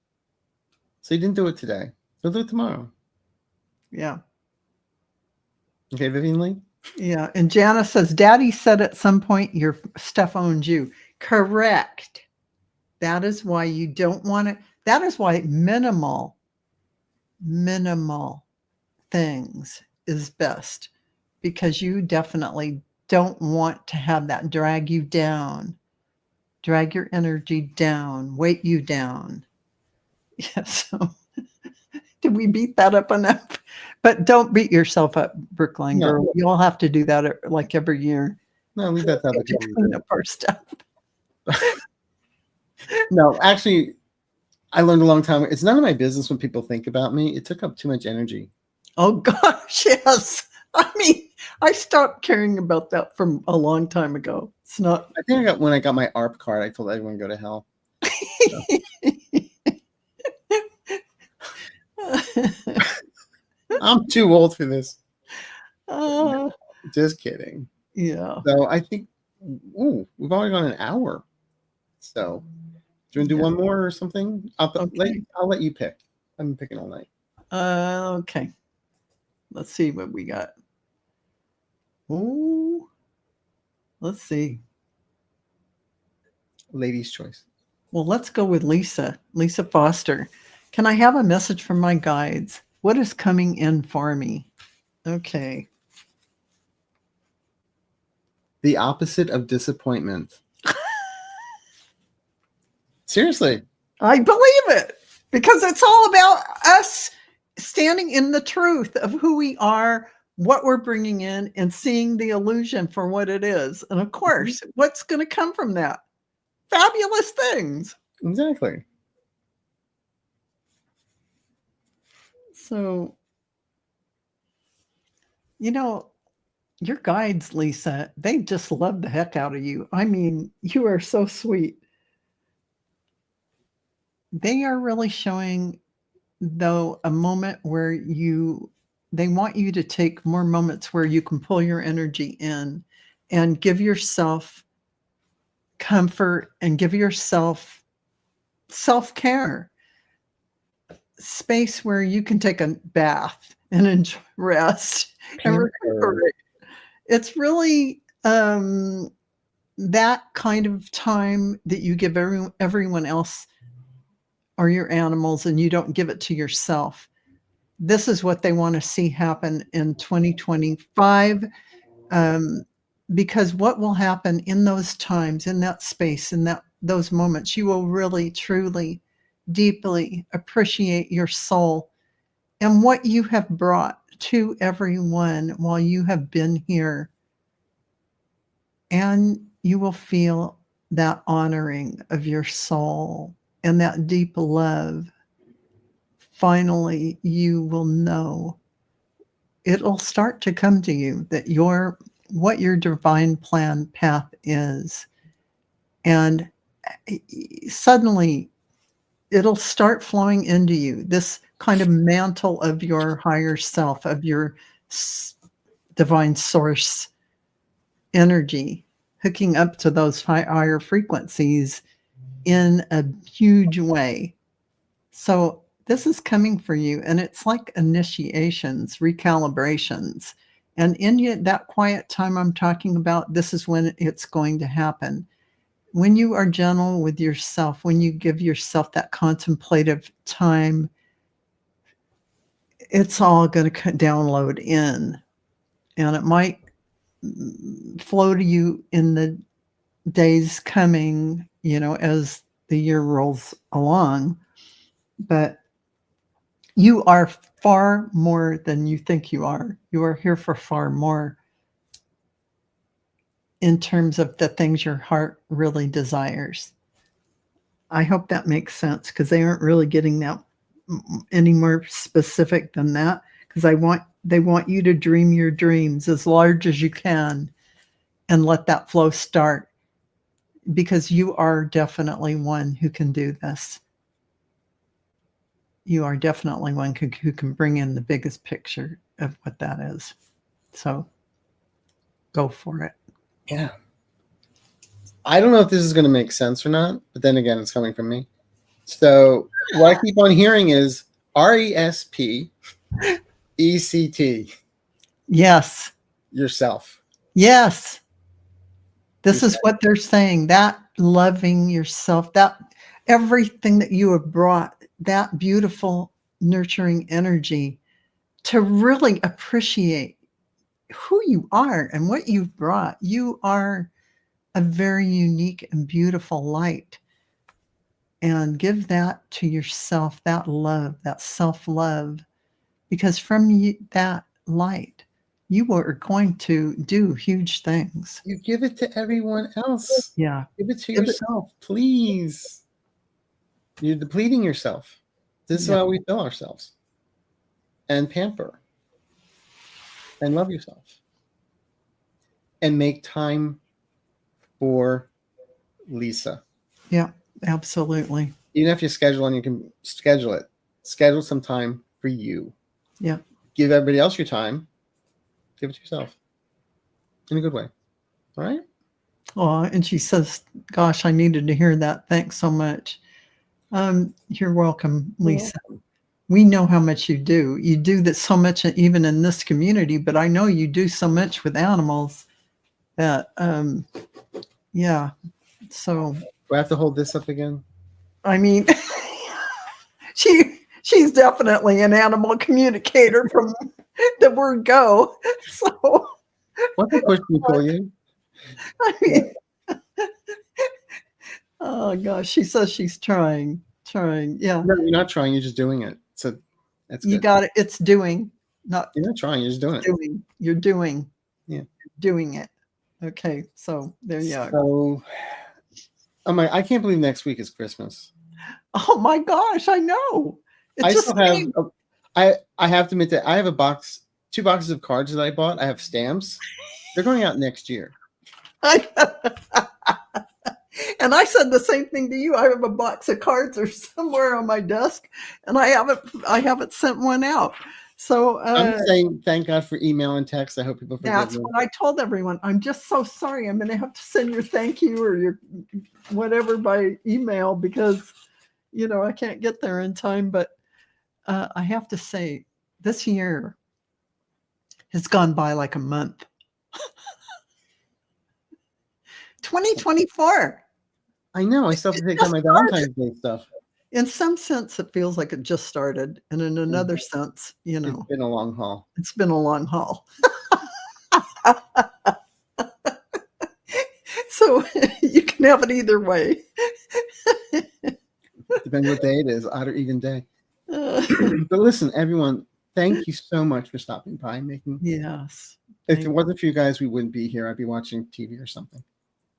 So you didn't do it today. You'll do it tomorrow. Yeah. Okay, Vivian Lee? Yeah. And Janice says, Daddy said at some point your stuff owns you. Correct. That is why you don't want to, that is why minimal things is best, because you definitely don't want to have that drag you down, drag your energy down, weight you down. Yeah, so did we beat that up enough? But don't beat yourself up, Brookline girl. No. You'll have to do that like every year. No, we've got to have a To couple clean up our stuff. No, actually, I learned a long time. It's none of my business when people think about me. It took up too much energy. Oh gosh, yes. I mean, I stopped caring about that from a long time ago. It's not. I think when I got my ARP card, I told everyone to go to hell. I'm too old for this. Just kidding. Yeah. So I think, we've already gone an hour. So do you want to do one more or something? I'll let you pick. I've been picking all night. Okay. Let's see what we got. Oh, let's see. Ladies' choice. Well, let's go with Lisa Foster. Can I have a message from my guides? What is coming in for me? Okay. The opposite of disappointment. Seriously. I believe it, because it's all about us standing in the truth of who we are, what we're bringing in, and seeing the illusion for what it is. And of course, what's going to come from that? Fabulous things. Exactly. So, your guides, Lisa, they just love the heck out of you. I mean, you are so sweet. They are really showing, though, a moment where they want you to take more moments where you can pull your energy in and give yourself comfort and give yourself self-care, space where you can take a bath and enjoy rest and recuperate. It's really that kind of time that you give everyone else or your animals, and you don't give it to yourself. This is what they want to see happen in 2025. Because what will happen in those times, in that space, in those moments, you will really, truly, deeply appreciate your soul and what you have brought to everyone while you have been here. And you will feel that honoring of your soul and that deep love. Finally, you will know, it'll start to come to you that what your divine plan path is. And suddenly it'll start flowing into you, this kind of mantle of your higher self, of your divine source energy, hooking up to those higher frequencies in a huge way. So this is coming for you, and it's like initiations, recalibrations. And in that quiet time I'm talking about, this is when it's going to happen. When you are gentle with yourself, when you give yourself that contemplative time, it's all going to download in. And it might flow to you in the days coming, as the year rolls along. But you are far more than you think you are. You are here for far more in terms of the things your heart really desires. I hope that makes sense, because they aren't really getting that any more specific than that, because they want you to dream your dreams as large as you can and let that flow start, because you are definitely one who can do this. You are definitely one who can bring in the biggest picture of what that is. So go for it. Yeah. I don't know if this is going to make sense or not, but then again, it's coming from me. So what I keep on hearing is RESP ECT, Yes. yourself. Yes. This is Yourself. what they're saying, that loving yourself, that everything that you have brought, that beautiful, nurturing energy, to really appreciate who you are and what you've brought. You are a very unique and beautiful light. And give that to yourself, that love, that self-love, because from that light, you are going to do huge things. You give it to everyone else. Yeah. Give it to yourself, please. You're depleting yourself. This is how we fill ourselves. And pamper. And love yourself. And make time for Lisa. Yeah, absolutely. Even if you schedule and you can schedule it, schedule some time for you. Yeah. Give everybody else your time. Give it to yourself in a good way. All right? Oh, and she says, gosh, I needed to hear that. Thanks so much. You're welcome, Lisa. We know how much you do. You do that so much even in this community, but I know you do so much with animals that, yeah. So Do I have to hold this up again? I mean, she's definitely an animal communicator from the word go. So What the push me pull you? I mean, oh gosh, she says she's trying. Yeah. No, you're not trying. You're just doing it. So that's good. You got it. It's doing. Not You're not trying. You're just doing it. doing. You're doing. Yeah. Doing it. Okay. So there you go. So I can't believe next week is Christmas. Oh my gosh, I know. I still have I have to admit that I have two boxes of cards that I bought. I have stamps. They're going out next year. And I said the same thing to you. I have a box of cards or somewhere on my desk, and I haven't sent one out. So I'm saying thank God for email and text. I hope people forgive that's me. what I told everyone. I'm just so sorry. I'm going to have to send your thank you or your whatever by email because I can't get there in time. But I have to say, this year has gone by like a month. 2024. I know. I still have to take out my Valentine's Day stuff. In some sense, it feels like it just started. And in another sense, It's been a long haul. It's been a long haul. So you can have it either way. Depends what day it is, odd or even day. But listen, everyone, thank you so much for stopping by and making. Yes. If it wasn't for you guys, we wouldn't be here. I'd be watching TV or something.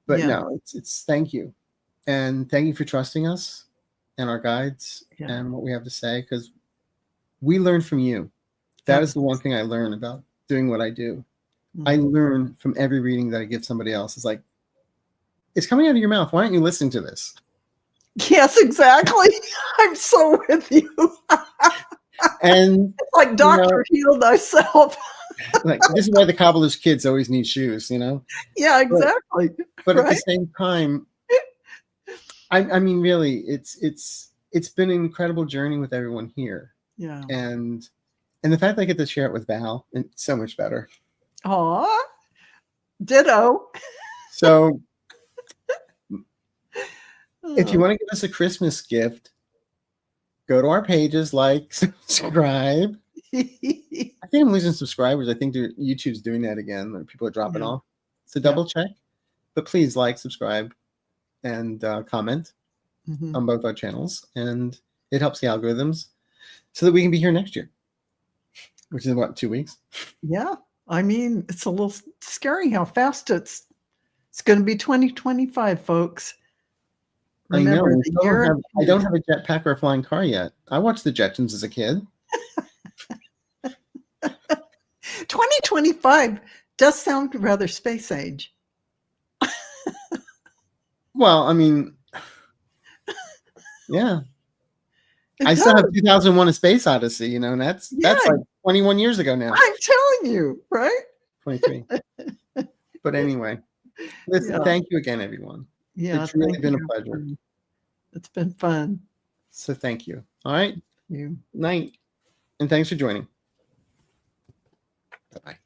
But no, it's thank you. And thank you for trusting us and our guides and what we have to say, because we learn from you. That is the one thing I learn about doing what I do. Mm-hmm. I learn from every reading that I give somebody else. It's like, it's coming out of your mouth. Why aren't you listening to this? Yes, exactly. I'm so with you. And it's like Dr. Heal Thyself. Like, this is why the cobbler's kids always need shoes, Yeah, exactly. But at the same time, I mean, really, it's been an incredible journey with everyone here. Yeah. And the fact that I get to share it with Val, it's so much better. Aw, ditto. So if you want to give us a Christmas gift, go to our pages, like, subscribe. I think I'm losing subscribers. I think YouTube's doing that again. When people are dropping off. So double check. But please like, subscribe, and comment on both our channels. And it helps the algorithms so that we can be here next year, which is what, 2 weeks? Yeah. I mean, it's a little scary how fast it's going to be 2025, folks. Remember, I don't have a jetpack or a flying car yet. I watched the Jetsons as a kid. 2025 does sound rather space age. Well, I mean, yeah. I still have 2001: A Space Odyssey, and that's like 21 years ago now. I'm telling you, right? 23. But anyway, listen, thank you again, everyone. Yeah, it's really been a pleasure. It's been fun. So thank you. All right. You. Night. And thanks for joining. Bye-bye.